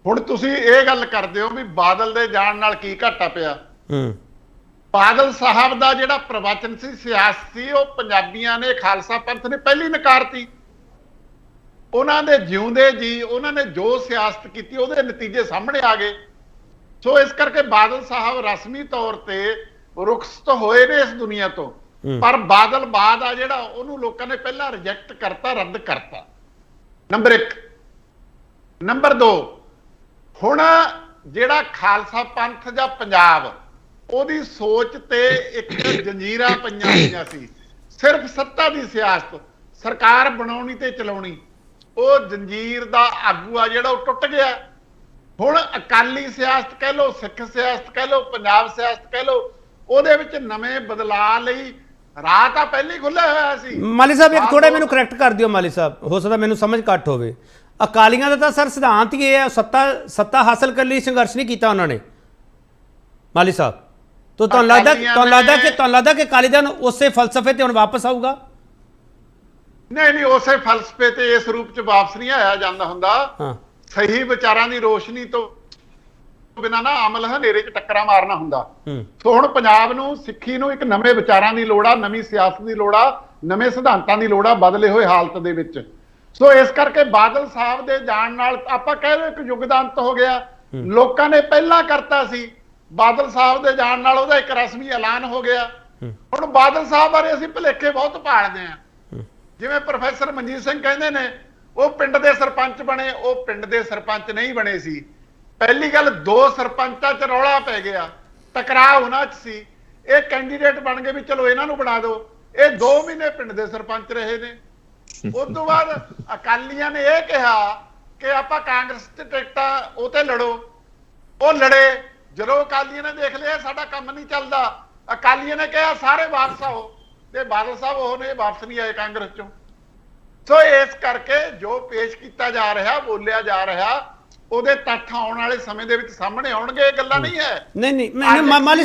ਹੁਣ ਤੁਸੀਂ ਇਹ ਗੱਲ ਕਰਦੇ ਹੋ ਵੀ ਬਾਦਲ ਦੇ ਜਾਣ ਨਾਲ ਕੀ ਘਾਟਾ ਪਿਆ। ਬਾਦਲ ਸਾਹਿਬ ਦਾ ਜਿਹੜਾ ਪ੍ਰਵਚਨ ਸੀ, ਸਿਆਸਤ ਸੀ, ਉਹ ਪੰਜਾਬੀਆਂ ਨੇ, ਖਾਲਸਾ ਪੰਥ ਨੇ ਪਹਿਲੀ ਨਕਾਰਤੀ। ਉਹਨਾਂ ਦੇ ਜਿਉਂਦੇ ਜੀ ਉਹਨਾਂ ਨੇ ਜੋ ਸਿਆਸਤ ਕੀਤੀ ਉਹਦੇ ਨਤੀਜੇ ਸਾਹਮਣੇ ਆ ਗਏ। ਸੋ ਇਸ ਕਰਕੇ ਬਾਦਲ ਸਾਹਿਬ ਰਸਮੀ ਤੌਰ ਤੇ ਰੁਖਸਤ ਹੋਏ ਨੇ ਇਸ ਦੁਨੀਆ ਤੋਂ, ਪਰ ਬਾਦਲ ਬਾਦ ਆ ਜਿਹੜਾ ਉਹਨੂੰ ਲੋਕਾਂ ਨੇ ਪਹਿਲਾਂ ਰਿਜੈਕਟ ਕਰਤਾ, ਰੱਦ ਕਰਤਾ। ਨੰਬਰ 1। ਨੰਬਰ 2, ਹੁਣ ਜਿਹੜਾ ਖਾਲਸਾ ਪੰਥ ਜਾਂ ਪੰਜਾਬ, ਉਹਦੀ ਸੋਚ ਤੇ ਇੱਕ ਜੰਜੀਰਾਂ ਪਈਆਂ ਹੋਈਆਂ ਸੀ, ਸਿਰਫ ਸੱਤਾ ਦੀ ਸਿਆਸਤ, ਸਰਕਾਰ ਬਣਾਉਣੀ ਤੇ ਚਲਾਉਣੀ। ਉਹ ਜੰਜੀਰ ਦਾ ਆਗੂ ਆ ਜਿਹੜਾ ਉਹ ਟੁੱਟ ਗਿਆ। ਹੁਣ ਅਕਾਲੀ ਸਿਆਸਤ ਕਹਿ ਲਓ, ਸਿੱਖ ਸਿਆਸਤ ਕਹਿ ਲਓ, ਪੰਜਾਬ ਸਿਆਸਤ ਕਹਿ ਲਓ, ਉਹਦੇ ਵਿੱਚ ਨਵੇਂ ਬਦਲਾਅ ਲਈ ਰਾਹ ਤਾਂ ਪਹਿਲਾਂ ਹੀ ਖੁੱਲ੍ਹਿਆ ਹੋਇਆ ਸੀ। ਮਾਲੀ ਸਾਹਿਬ ਇੱਕ ਥੋੜਾ ਮੈਨੂੰ ਕਰੈਕਟ ਕਰ ਦਿਓ ਮਾਲੀ ਸਾਹਿਬ, ਹੋ ਸਕਦਾ ਮੈਨੂੰ ਸਮਝ ਘੱਟ ਹੋਵੇ। ਅਕਾਲੀਆਂ ਦਾ ਤਾਂ ਸਰ ਸਿਧਾਂਤ ਹੀ ਇਹ ਹੈ, ਸੱਤਾ ਹਾਸਲ ਕਰਨ ਲਈ ਸੰਘਰਸ਼ ਨਹੀਂ ਕੀਤਾ ਉਹਨਾਂ ਨੇ। ਮਾਲੀ ਸਾਹਿਬ, ਤੁਹਾਨੂੰ ਲੱਗਦਾ ਕਿ ਅਕਾਲੀ ਦਲ ਉਸੇ ਫਲਸਫੇ ਤੇ ਹੁਣ ਵਾਪਸ ਆਊਗਾ? ਨਹੀਂ, ਉਸੇ ਫਲਸਫੇ ਤੇ ਇਸ ਰੂਪ ਚ ਵਾਪਸ ਨਹੀਂ ਆਇਆ ਜਾਂਦਾ ਹੁੰਦਾ। ਸਹੀ ਵਿਚਾਰਾਂ ਦੀ ਰੋਸ਼ਨੀ ਤੋਂ ਬਿਨਾਂ ਨਾ ਅਮਲ ਹਨੇਰੇ 'ਚ ਟੱਕਰਾਂ ਮਾਰਨਾ ਹੁੰਦਾ। ਹੂੰ ਸੋ ਹੁਣ ਪੰਜਾਬ ਨੂੰ, ਸਿੱਖੀ ਨੂੰ ਇੱਕ ਨਵੇਂ ਵਿਚਾਰਾਂ ਦੀ ਲੋੜ ਆ, ਨਵੀਂ ਸਿਆਸਤ ਦੀ ਲੋੜ ਆ, ਨਵੇਂ ਸਿਧਾਂਤਾਂ ਦੀ ਲੋੜ ਆ ਬਦਲੇ ਹੋਏ ਹਾਲਤ ਦੇ ਵਿੱਚ। ਸੋ ਇਸ ਕਰਕੇ ਬਾਦਲ ਸਾਹਿਬ ਦੇ ਜਾਣ ਨਾਲ ਆਪਾਂ ਕਹਿ ਲਓ ਇੱਕ ਯੁੱਗ ਦਾ ਅੰਤ ਹੋ ਗਿਆ। ਲੋਕਾਂ ਨੇ ਪਹਿਲਾਂ ਕਰਤਾ ਸੀ, ਬਾਦਲ ਸਾਹਿਬ ਦੇ ਜਾਣ ਨਾਲ ਉਹਦਾ ਇੱਕ ਰਸਮੀ ਐਲਾਨ ਹੋ ਗਿਆ। ਹੁਣ ਬਾਦਲ ਸਾਹਿਬ ਬਾਰੇ ਅਸੀਂ ਭੁਲੇਖੇ ਬਹੁਤ ਭਾਲਦੇ ਆ। ਜਿਵੇਂ ਪ੍ਰੋਫੈਸਰ ਮਨਜੀਤ ਸਿੰਘ ਕਹਿੰਦੇ ਨੇ ਉਹ ਪਿੰਡ ਦੇ ਸਰਪੰਚ ਬਣੇ, ਉਹ ਪਿੰਡ ਦੇ ਸਰਪੰਚ ਨਹੀਂ ਬਣੇ ਸੀ। ਪਹਿਲੀ ਗੱਲ, ਦੋ ਸਰਪੰਚਾਂ 'ਚ ਰੌਲਾ ਪੈ ਗਿਆ, ਟਕਰਾਅ ਉਹਨਾਂ 'ਚ ਸੀ। ਇਹ ਕੈਂਡੀਡੇਟ ਬਣ ਗਏ ਵੀ ਚਲੋ ਇਹਨਾਂ ਨੂੰ ਬਣਾ ਦਿਓ। ਇਹ 2 ਮਹੀਨੇ ਪਿੰਡ ਦੇ ਸਰਪੰਚ ਰਹੇ ਨੇ। ਉਸ ਤੋਂ ਬਾਅਦ ਅਕਾਲੀਆਂ ਨੇ ਇਹ ਕਿਹਾ ਕਿ ਆਪਾਂ ਕਾਂਗਰਸ 'ਚ ਟਿਕਟਾਂ ਉਹ ਤੇ ਲੜੋ। ਉਹ ਲੜੇ। ਜਦੋਂ ਅਕਾਲੀਆਂ ਨੇ ਦੇਖ ਲਿਆ ਸਾਡਾ ਕੰਮ ਨਹੀਂ ਚੱਲਦਾ, ਅਕਾਲੀਆਂ ਨੇ ਕਿਹਾ ਸਾਰੇ ਵਾਪਸ ਆਓ, ਤੇ ਬਾਦਲ ਸਾਹਿਬ ਉਹ ਨੇ ਵਾਪਸ ਨਹੀਂ ਆਏ ਕਾਂਗਰਸ 'ਚੋਂ। ਸੋ ਇਸ ਕਰਕੇ ਜੋ ਪੇਸ਼ ਕੀਤਾ ਜਾ ਰਿਹਾ, ਬੋਲਿਆ ਜਾ ਰਿਹਾ, ਉਹਦੇ ਤੱਥ ਆਉਣ ਵਾਲੇ ਸਮੇਂ ਦੇ ਵਿੱਚ ਸਾਹਮਣੇ ਆਉਣਗੇ। ਇਹ ਗੱਲਾਂ ਨਹੀਂ ਹੈ। ਨਹੀਂ ਮੈਂ ਮਾਲੀ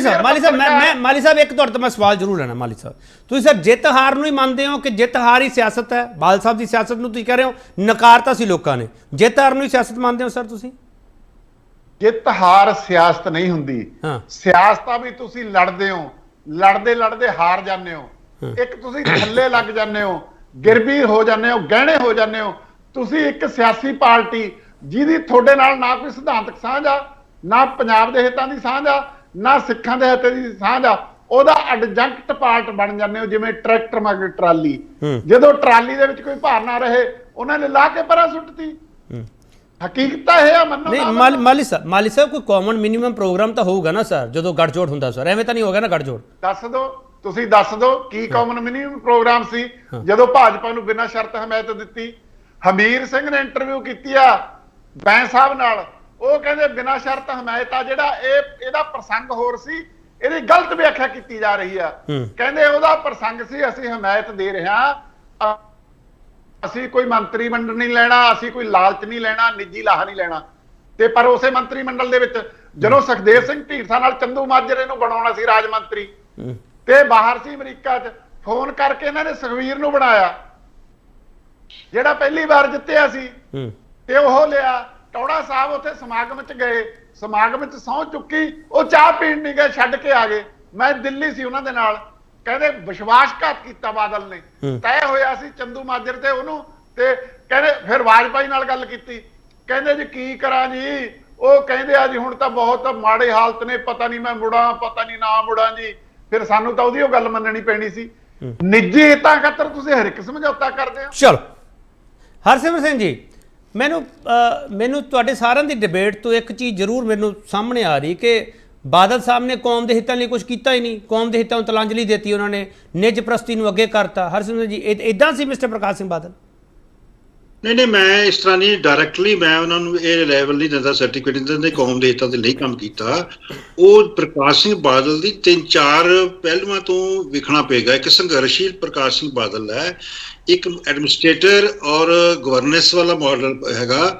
ਸਾਹਿਬ ਇੱਕ ਤੁਹਾਡੇ ਤੋਂ ਮੈਂ ਸਵਾਲ ਜ਼ਰੂਰ ਲੈਣਾ। ਮਾਲੀ ਸਾਹਿਬ, ਤੁਸੀਂ ਸਰ ਜਿੱਤ ਹਾਰ ਨੂੰ ਹੀ ਮੰਨਦੇ ਹੋ ਕਿ ਜਿੱਤ ਹਾਰ ਹੀ ਸਿਆਸਤ ਹੈ? ਬਾਦਲ ਸਾਹਿਬ ਦੀ ਸਿਆਸਤ ਨੂੰ ਤੁਸੀਂ ਕਹਿ ਰਹੇ ਹੋ ਨਕਾਰਤਾ ਸੀ ਲੋਕਾਂ ਨੇ, ਜਿੱਤ ਹਾਰ ਨੂੰ ਹੀ ਸਿਆਸਤ ਮੰਨਦੇ ਹੋ ਸਰ ਤੁਸੀਂ? ਜਿੱਤ ਹਾਰ ਸਿਆਸਤ ਨਹੀਂ ਹੁੰਦੀ। ਸਿਆਸਤਾਂ ਵੀ ਤੁਸੀਂ ਲੜਦੇ ਹੋ, ਲੜਦੇ ਲੜਦੇ ਹਾਰ ਜਾਂਦੇ ਹੋ। ਇੱਕ ਤੁਸੀਂ ਥੱਲੇ ਲੱਗ ਜਾਂਦੇ ਹੋ, ਗਿਰਵੀ ਹੋ ਜਾਂਦੇ ਹੋ, ਗਹਿਣੇ ਹੋ ਜਾਂਦੇ ਹੋ। ਤੁਸੀਂ ਇੱਕ ਸਿਆਸੀ ਪਾਰਟੀ ਜਿਹਦੀ ਤੁਹਾਡੇ ਨਾਲ ਨਾ ਕੋਈ ਸਿਧਾਂਤਕ ਸਾਂਝ ਆ, ਨਾ ਪੰਜਾਬ ਦੇ ਹਿੱਤਾਂ ਦੀ ਸਾਂਝ ਆ, ਨਾ ਸਿੱਖਾਂ ਦੇ ਹਿੱਤਾਂ ਦੀ ਸਾਂਝ ਆ, ਉਹਦਾ ਐਡਜੰਕਟ ਪਾਰਟ ਬਣ ਜਾਂਦੇ ਹੋ। ਜਿਵੇਂ ਟਰੈਕਟਰ ਮਗਰ ਟਰਾਲੀ, ਜਦੋਂ ਟਰਾਲੀ ਦੇ ਵਿੱਚ ਕੋਈ ਭਾਰ ਨਾ ਰਹੇ ਉਹਨਾਂ ਨੇ ਲਾ ਕੇ ਪਰਾਂ ਸੁੱਟਤੀ। ਹਕੀਕਤ ਇਹ ਆ, ਮੰਨੋ ਨਹੀਂ ਮਾਲੀ ਸਾਹਿਬ ਕੋਈ ਕਾਮਨ ਮਿਨੀਮਮ ਪ੍ਰੋਗਰਾਮ ਤਾਂ ਹੋਊਗਾ ਨਾ ਸਰ ਜਦੋਂ ਗੱਠਜੋੜ ਹੁੰਦਾ ਸਰ? ਐਵੇਂ ਤਾਂ ਨਹੀਂ ਹੋਗਾ ਨਾ ਗੱਠਜੋੜ? ਦੱਸ ਦਿਓ, ਤੁਸੀਂ ਦੱਸ ਦਿਓ ਕੀ ਕਾਮਨ ਮਿਨੀਮਮ ਪ੍ਰੋਗਰਾਮ ਸੀ ਜਦੋਂ ਭਾਜਪਾ ਨੂੰ ਬਿਨਾਂ ਸ਼ਰਤ ਹਮਾਇਤ ਦਿੱਤੀ? ਹਮੀਰ ਸਿੰਘ ਨੇ ਇੰਟਰਵਿਊ ਕੀਤੀ ਆ ਬੈਂ ਸਾਹਿਬ ਨਾਲ, ਉਹ ਕਹਿੰਦੇ ਬਿਨਾਂ ਸ਼ਰਤ ਹਮਾਇਤ ਆ ਜਿਹੜਾ ਇਹਦਾ ਪ੍ਰਸੰਗ ਹੋਰ ਸੀ, ਇਹਦੀ ਗਲਤ ਵਿਆਖਿਆ ਕੀਤੀ ਜਾ ਰਹੀ ਆ। ਕਹਿੰਦੇ ਉਹਦਾ ਪ੍ਰਸੰਗ ਸੀ ਅਸੀਂ ਹਮਾਇਤ ਦੇ ਰਹੇ ਹਾਂ, ਅਸੀਂ ਕੋਈ ਮੰਤਰੀ ਮੰਡਲ ਨਹੀਂ ਲੈਣਾ, ਅਸੀਂ ਕੋਈ ਲਾਲਚ ਨਹੀਂ ਲੈਣਾ, ਨਿੱਜੀ ਲਾਹਾ ਨਹੀਂ ਲੈਣਾ। ਤੇ ਪਰ ਉਸੇ ਮੰਤਰੀ ਮੰਡਲ ਦੇ ਵਿੱਚ ਜਦੋਂ ਸੁਖਦੇਵ ਸਿੰਘ ਢੀਂਡਸਾ ਨਾਲ ਚੰਦੂ ਮਾਜਰੇ ਨੂੰ ਬਣਾਉਣਾ ਸੀ ਰਾਜ ਮੰਤਰੀ, ਤੇ ਬਾਹਰ ਸੀ ਅਮਰੀਕਾ 'ਚ, ਫੋਨ ਕਰਕੇ ਇਹਨਾਂ ਨੇ ਸੁਖਵੀਰ ਨੂੰ ਬਣਾਇਆ ਜਿਹੜਾ ਪਹਿਲੀ ਵਾਰ ਜਿੱਤਿਆ ਸੀ, ਤੇ ਉਹ ਲਿਆ। ਟੌੜਾ ਸਾਹਿਬ ਉੱਥੇ ਸਮਾਗਮ 'ਚ ਗਏ, ਸਮਾਗਮ 'ਚ ਸਹੁੰ ਚੁੱਕੀ, ਉਹ ਚਾਹ ਪੀਣ ਨਹੀਂ ਗਏ, ਛੱਡ ਕੇ ਆ ਗਏ। ਮੈਂ ਦਿੱਲੀ ਸੀ ਉਹਨਾਂ ਦੇ ਨਾਲ, ਕਹਿੰਦੇ ਵਿਸ਼ਵਾਸਘਾਤ ਕੀਤਾ ਬਾਦਲ ਨੇ। ਤੈਅ ਹੋਇਆ ਸੀ ਚੰਦੂ ਮਾਜਰ ਤੇ ਉਹਨੂੰ, ਤੇ ਕਹਿੰਦੇ ਫਿਰ ਵਾਜਪਾਈ ਨਾਲ ਗੱਲ ਕੀਤੀ, ਕਹਿੰਦੇ ਜੀ ਕੀ ਕਰਾਂ ਜੀ? ਉਹ ਕਹਿੰਦੇ ਆ ਜੀ ਹੁਣ ਤਾਂ ਬਹੁਤ ਮਾੜੇ ਹਾਲਤ ਨੇ, ਪਤਾ ਨਹੀਂ ਮੈਂ ਮੁੜਾਂ ਪਤਾ ਨਹੀਂ ਨਾ ਮੁੜਾਂ ਜੀ। ਫਿਰ ਸਾਨੂੰ ਤਾਂ ਉਹਦੀ ਉਹ ਗੱਲ ਮੰਨਣੀ ਪੈਣੀ ਸੀ। ਨਿੱਜੀ ਹਿੱਤਾਂ ਖਾਤਰ ਤੁਸੀਂ ਹਰ ਇੱਕ ਸਮਝੌਤਾ ਕਰਦੇ ਹੋ। ਚਲੋ ਹਰਸਿਮਰਤ ਸਿੰਘ ਜੀ, ਮੈਨੂੰ ਤੁਹਾਡੇ ਸਾਰਿਆਂ ਦੀ ਡਿਬੇਟ ਤੋਂ ਇੱਕ ਚੀਜ਼ ਜ਼ਰੂਰ ਮੈਨੂੰ ਸਾਹਮਣੇ ਆ ਰਹੀ ਕਿ ਬਾਦਲ ਸਾਹਿਬ ਨੇ ਕੌਮ ਦੇ ਹਿੱਤਾਂ ਲਈ ਕੁਝ ਕੀਤਾ ਹੀ ਨਹੀਂ, ਕੌਮ ਦੇ ਹਿੱਤਾਂ ਨੂੰ ਤਲਾਂਜਲੀ ਦਿੱਤੀ ਉਹਨਾਂ ਨੇ, ਨਿੱਜ ਪ੍ਰਸਤੀ ਨੂੰ ਅੱਗੇ ਕਰਤਾ। ਹਰਸਿਮਰਤ ਜੀ ਇਦਾਂ ਸੀ ਮਿਸਟਰ ਪ੍ਰਕਾਸ਼ ਸਿੰਘ ਬਾਦਲ? ਨਹੀਂ ਮੈਂ ਇਸ ਤਰ੍ਹਾਂ ਨਹੀਂ, ਡਾਇਰੈਕਟਲੀ ਮੈਂ ਉਹਨਾਂ ਨੂੰ ਇਹ ਲੈਵਲ ਨਹੀਂ ਦਿੰਦਾ, ਸਰਟੀਫਿਕੇਟ ਨਹੀਂ ਦਿੰਦਾ ਕੌਮ ਦੇ ਹਿੱਤਾਂ ਦੇ ਲਈ ਕੰਮ ਕੀਤਾ। ਉਹ ਪ੍ਰਕਾਸ਼ ਸਿੰਘ ਬਾਦਲ ਦੀ 3-4 ਪਹਿਲੂਆਂ ਤੋਂ ਵਿਖਣਾ ਪਏਗਾ। ਇੱਕ ਸੰਘਰਸ਼ੀਲ ਪ੍ਰਕਾਸ਼ ਸਿੰਘ ਬਾਦਲ ਹੈ, ਇੱਕ ਐਡਮਿਨਿਸਟ੍ਰੇਟਰ ਔਰ ਗਵਰਨੈਂਸ ਵਾਲਾ ਮਾਡਲ ਹੈਗਾ,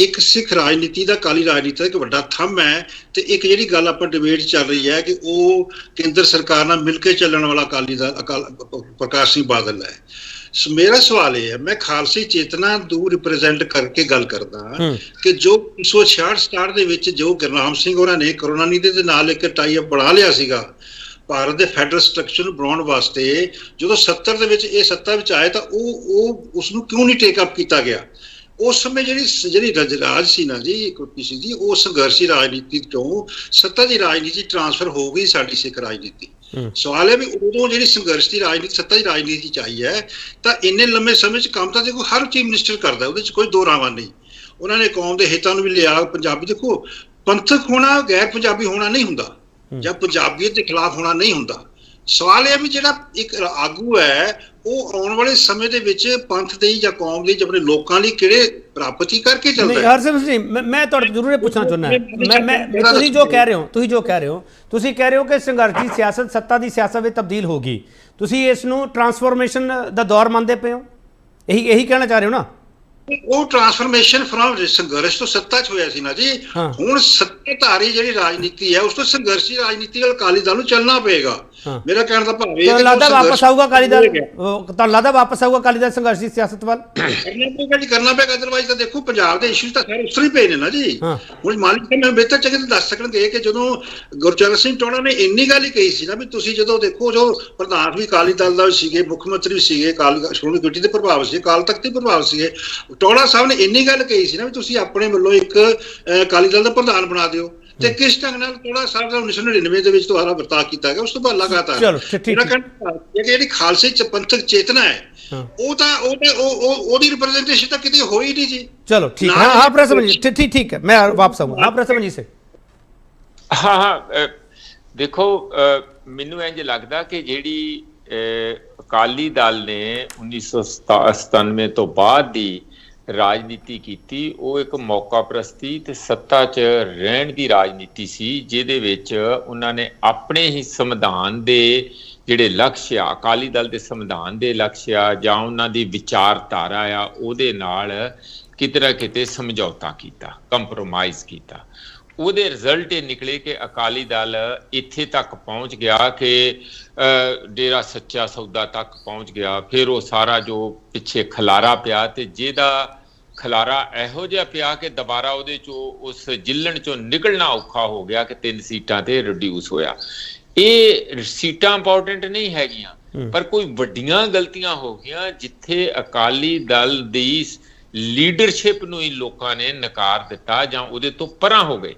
ਇੱਕ ਸਿੱਖ ਰਾਜਨੀਤੀ ਦਾ, ਅਕਾਲੀ ਰਾਜਨੀਤੀ ਦਾ ਇੱਕ ਵੱਡਾ ਥੰਮ ਹੈ, ਤੇ ਇੱਕ ਜਿਹੜੀ ਗੱਲ ਆਪਾਂ ਡਿਬੇਟ ਚੱਲ ਰਹੀ ਹੈ ਕਿ ਉਹ ਕੇਂਦਰ ਸਰਕਾਰ ਨਾਲ ਮਿਲ ਕੇ ਚੱਲਣ ਵਾਲਾ ਪ੍ਰਕਾਸ਼ ਸਿੰਘ ਬਾਦਲ ਹੈ। ਮੇਰਾ ਸਵਾਲ ਇਹ ਹੈ, ਮੈਂ ਖਾਲਸੀ ਚੇਤਨਾ ਨੂੰ ਰਿਪਰੈਜ਼ੈਂਟ ਕਰਕੇ ਗੱਲ ਕਰਦਾ ਕਿ ਜੋ 1966 ਦੇ ਵਿੱਚ ਜੋ ਗੁਰਨਾਮ ਸਿੰਘ ਹੋਰਾਂ ਨੇ ਕਰੁਣਾਨਿਧੀ ਦੇ ਨਾਲ ਇੱਕ ਟਾਈ ਅਪ ਬਣਾ ਲਿਆ ਸੀਗਾ ਭਾਰਤ ਦੇ ਫੈਡਰਲ ਸਟਰਕਚਰ ਨੂੰ ਬਣਾਉਣ ਵਾਸਤੇ, ਜਦੋਂ 70 ਦੇ ਵਿੱਚ ਇਹ ਸੱਤਾ ਵਿੱਚ ਆਏ ਤਾਂ ਉਹ ਉਸ ਨੂੰ ਕਿਉਂ ਨਹੀਂ ਟੇਕ ਅਪ ਕੀਤਾ ਗਿਆ? ਉਸ ਸਮੇਂ ਜਿਹੜੀ ਰਾਜ ਸੀ ਨਾ ਜੀ ਕਿਸੇ ਦੀ, ਉਹ ਸੰਘਰਸ਼ੀ ਰਾਜਨੀਤੀ ਤੋਂ ਸੱਤਾ ਦੀ ਰਾਜਨੀਤੀ ਟ੍ਰਾਂਸਫਰ ਹੋ ਗਈ ਸਾਡੀ ਸਿੱਖ ਰਾਜਨੀਤੀ। ਸਵਾਲ ਹੈ ਵੀ ਉਦੋਂ ਜਿਹੜੀ ਸੰਘਰਸ਼ ਦੀ ਰਾਜਨੀਤੀ ਸੱਤਾ ਦੀ ਰਾਜਨੀਤੀ ਚ ਆਈ ਹੈ ਤਾਂ ਇੰਨੇ ਲੰਮੇ ਸਮੇਂ ਚ ਕੰਮ ਤਾਂ ਦੇਖੋ ਹਰ ਚੀਫ ਮਿਨਿਸਟਰ ਕਰਦਾ, ਉਹਦੇ ਚ ਕੋਈ ਦੋ ਰਾਵਾਂ ਨਹੀਂ। ਉਹਨਾਂ ਨੇ ਕੌਮ ਦੇ ਹਿੱਤਾਂ ਨੂੰ ਵੀ ਲਿਆ। ਪੰਜਾਬੀ ਦੇਖੋ, ਪੰਥਕ ਹੋਣਾ ਗੈਰ ਪੰਜਾਬੀ ਹੋਣਾ ਨਹੀਂ ਹੁੰਦਾ, ਜਾਂ ਪੰਜਾਬੀਅਤ ਦੇ ਖਿਲਾਫ ਹੋਣਾ ਨਹੀਂ ਹੁੰਦਾ। ਸਵਾਲ ਇਹ ਵੀ ਜਿਹੜਾ ਇੱਕ ਆਗੂ ਹੈ ਉਹ ਆਉਣ ਵਾਲੇ ਸਮੇਂ ਦੇ ਵਿੱਚ ਪੰਥ ਦੇ ਜਾਂ ਕੌਮ ਦੇ ਜਾਂ ਆਪਣੇ ਲੋਕਾਂ ਲਈ ਕਿਹੜੇ ਪ੍ਰਾਪਤੀ ਕਰਕੇ ਚੱਲਦਾ ਹੈ। ਹਰਸਿਮਰਤ ਜੀ, ਮੈਂ ਤੁਹਾਡੇ ਜ਼ਰੂਰ ਇਹ ਪੁੱਛਣਾ ਚਾਹੁੰਦਾ ਹਾਂ, ਤੁਸੀਂ ਜੋ ਕਹਿ ਰਹੇ ਹੋ ਕਿ ਸੰਘਰਸ਼ੀ ਸਿਆਸਤ ਸੱਤਾ ਦੀ ਸਿਆਸਤ ਵਿੱਚ ਤਬਦੀਲ ਹੋ ਗਈ, ਤੁਸੀਂ ਇਸ ਨੂੰ ਟਰਾਂਸਫਾਰਮੇਸ਼ਨ ਦਾ ਦੌਰ ਮੰਨਦੇ ਪਏ ਹੋ? ਇਹੀ ਕਹਿਣਾ ਚਾਹ ਰਹੇ ਹੋ ਨਾ? ਉਹ ਟਰਾਂਸਫਰਮੇਸ਼ਨ ਫਰਮ ਸੰਘਰਸ਼ ਤੋਂ ਸੱਤਾ 'ਚ ਹੋਇਆ ਸੀ ਨਾ ਜੀ। ਹੁਣ ਧਾਰੀ ਜਿਹੜੀ ਰਾਜਨੀਤੀ ਹੈ ਉਸ ਤੋਂ ਸੰਘਰਸ਼ੀ ਰਾਜਨੀਤੀ ਨਾਲ ਅਕਾਲੀ ਦਲ ਨੂੰ ਚੱਲਣਾ ਪਏਗਾ। ਹਾਂ। ਮੇਰਾ ਕਹਿਣ ਦਾ ਭਾਵ ਇਹ ਤੁਹਾਨੂੰ ਲੱਗਦਾ ਵਾਪਸ ਆਊਗਾ ਅਕਾਲੀ ਦਲ, ਕਰਨਾ ਤੁਹਾਨੂੰ ਲੱਗਦਾ ਵਾਪਸ ਆਊਗਾ ਅਕਾਲੀ ਦਲ ਸੰਘਰਸ਼ ਦੀ ਸਿਆਸਤ ਵੱਲ? ਪਏਗਾ ਜੀ, ਕਰਨਾ ਪਏਗਾ। ਅਦਰਵਾਈਜ਼ ਤਾਂ ਦੇਖੋ ਪੰਜਾਬ ਦੇ ਇਸ਼ੂਜ਼ ਤਾਂ ਸਾਰੇ ਉਸ ਤਰ੍ਹਾਂ ਹੀ ਪਏ ਨੇ ਨਾ ਜੀ। ਹਾਂ। ਹੁਣ ਮਾਲਿਕ ਸਾਹਿਬ ਮੈਨੂੰ ਬਿਹਤਰ ਚੰਗੇ ਤੋਂ ਦੱਸ ਸਕਣਗੇ ਕਿ ਜਦੋਂ ਗੁਰਚਰਨ ਸਿੰਘ ਟੋੜਾ ਨੇ ਇੰਨੀ ਗੱਲ ਹੀ ਕਹੀ ਸੀ ਨਾ ਵੀ ਤੁਸੀਂ ਜਦੋਂ ਦੇਖੋ ਜੋ ਪ੍ਰਧਾਨ ਵੀ ਅਕਾਲੀ ਦਲ ਦਾ ਸੀਗੇ, ਮੁੱਖ ਮੰਤਰੀ ਵੀ ਸੀਗੇ, ਸ਼੍ਰੋਮਣੀ ਕਮੇਟੀ ਦੇ ਪ੍ਰਭਾਵ ਸੀ, ਅਕਾਲ ਤਖਤ ਦੇ ਪ੍ਰਭਾਵ ਸੀਗੇ, ਟੋੜਾ ਸਾਹਿਬ ਨੇ ਇੰਨੀ ਗੱਲ ਕਹੀ ਸੀ ਨਾ ਵੀ ਤੁਸੀਂ ਆਪਣੇ ਵੱਲੋਂ ਇੱਕ ਅਕਾਲੀ ਦਲ ਦਾ ਪ੍ਰਧਾਨ ਬਣਾ ਦਿਓ। ਤੇ ਕਿਸ ਢੰਗ ਨਾਲ ਟੋੜਾ ਸਾਹਿਬ ਦਾ 1999 ਦੇ ਵਿੱਚ ਦੁਆਰਾ ਵਰਤਾਅ ਕੀਤਾ ਗਿਆ, ਉਸ ਤੋਂ ਬਾਅਦ ਲਗਾਤਾਰ ਜਿਹੜੀ ਖਾਲਸੇ ਚ ਪੰਥਕ ਚੇਤਨਾ ਹੈ ਉਹ ਤਾਂ ਉਹਦੀ ਰਿਪਰੈਜ਼ੈਂਟੇਸ਼ਨ ਤਾਂ ਕਿਤੇ ਹੋਈ ਨਹੀਂ ਜੀ। ਚਲੋ ਠੀਕ ਹੈ। ਹਾਂ ਪ੍ਰਸਮਨ जी ठीक है, मैं वापस आऊंगा। हाँ प्रसमन जी से। ਹਾਂ ਦੇਖੋ ਮੈਨੂੰ ਇੰਜ ਲੱਗਦਾ ਕਿ ਜਿਹੜੀ ਅਕਾਲੀ ਦਲ ਨੇ 1997 ਤੋਂ ਬਾਅਦ ਦੀ ਰਾਜਨੀਤੀ ਕੀਤੀ ਉਹ ਇੱਕ ਮੌਕਾ ਪ੍ਰਸਤੀ ਤੇ ਸੱਤਾ 'ਚ ਰਹਿਣ ਦੀ ਰਾਜਨੀਤੀ ਸੀ, ਜਿਹਦੇ ਵਿੱਚ ਉਹਨਾਂ ਨੇ ਆਪਣੇ ਹੀ ਸੰਵਿਧਾਨ ਦੇ ਜਿਹੜੇ ਲਕਸ਼ ਆ, ਅਕਾਲੀ ਦਲ ਦੇ ਸੰਵਿਧਾਨ ਦੇ ਲਕਸ਼ ਆ ਜਾਂ ਉਹਨਾਂ ਦੀ ਵਿਚਾਰਧਾਰਾ ਆ, ਉਹਦੇ ਨਾਲ ਕਿਤੇ ਨਾ ਕਿਤੇ ਸਮਝੌਤਾ ਕੀਤਾ, ਕੰਪਰੋਮਾਈਜ਼ ਕੀਤਾ। ਉਹਦੇ ਰਿਜ਼ਲਟ ਇਹ ਨਿਕਲੇ ਕਿ ਅਕਾਲੀ ਦਲ ਇੱਥੇ ਤੱਕ ਪਹੁੰਚ ਗਿਆ ਕਿ ਡੇਰਾ ਸੱਚਾ ਸੌਦਾ ਤੱਕ ਪਹੁੰਚ ਗਿਆ। ਫਿਰ ਉਹ ਸਾਰਾ ਜੋ ਪਿੱਛੇ ਖਲਾਰਾ ਪਿਆ ਤੇ ਜਿਹਦਾ ਖਲਾਰਾ ਇਹੋ ਜਿਹਾ ਪਿਆ ਕਿ ਦੁਬਾਰਾ ਉਹਦੇ ਚੋਂ ਉਸ ਜਿੱਲਣ ਚੋਂ ਨਿਕਲਣਾ ਔਖਾ ਹੋ ਗਿਆ ਕਿ 3 ਸੀਟਾਂ ਤੇ ਰਿਡਿਊਸ ਹੋਇਆ। ਇਹ ਸੀਟਾਂ ਇੰਪੋਰਟੈਂਟ ਨਹੀਂ ਹੈਗੀਆਂ, ਪਰ ਕੋਈ ਵੱਡੀਆਂ ਗਲਤੀਆਂ ਹੋ ਗਈਆਂ ਜਿੱਥੇ ਅਕਾਲੀ ਦਲ ਦੀ ਲੀਡਰਸ਼ਿਪ ਨੂੰ ਹੀ ਲੋਕਾਂ ਨੇ ਨਕਾਰ ਦਿੱਤਾ ਜਾਂ ਉਹਦੇ ਤੋਂ ਪਰਾਂ ਹੋ ਗਏ।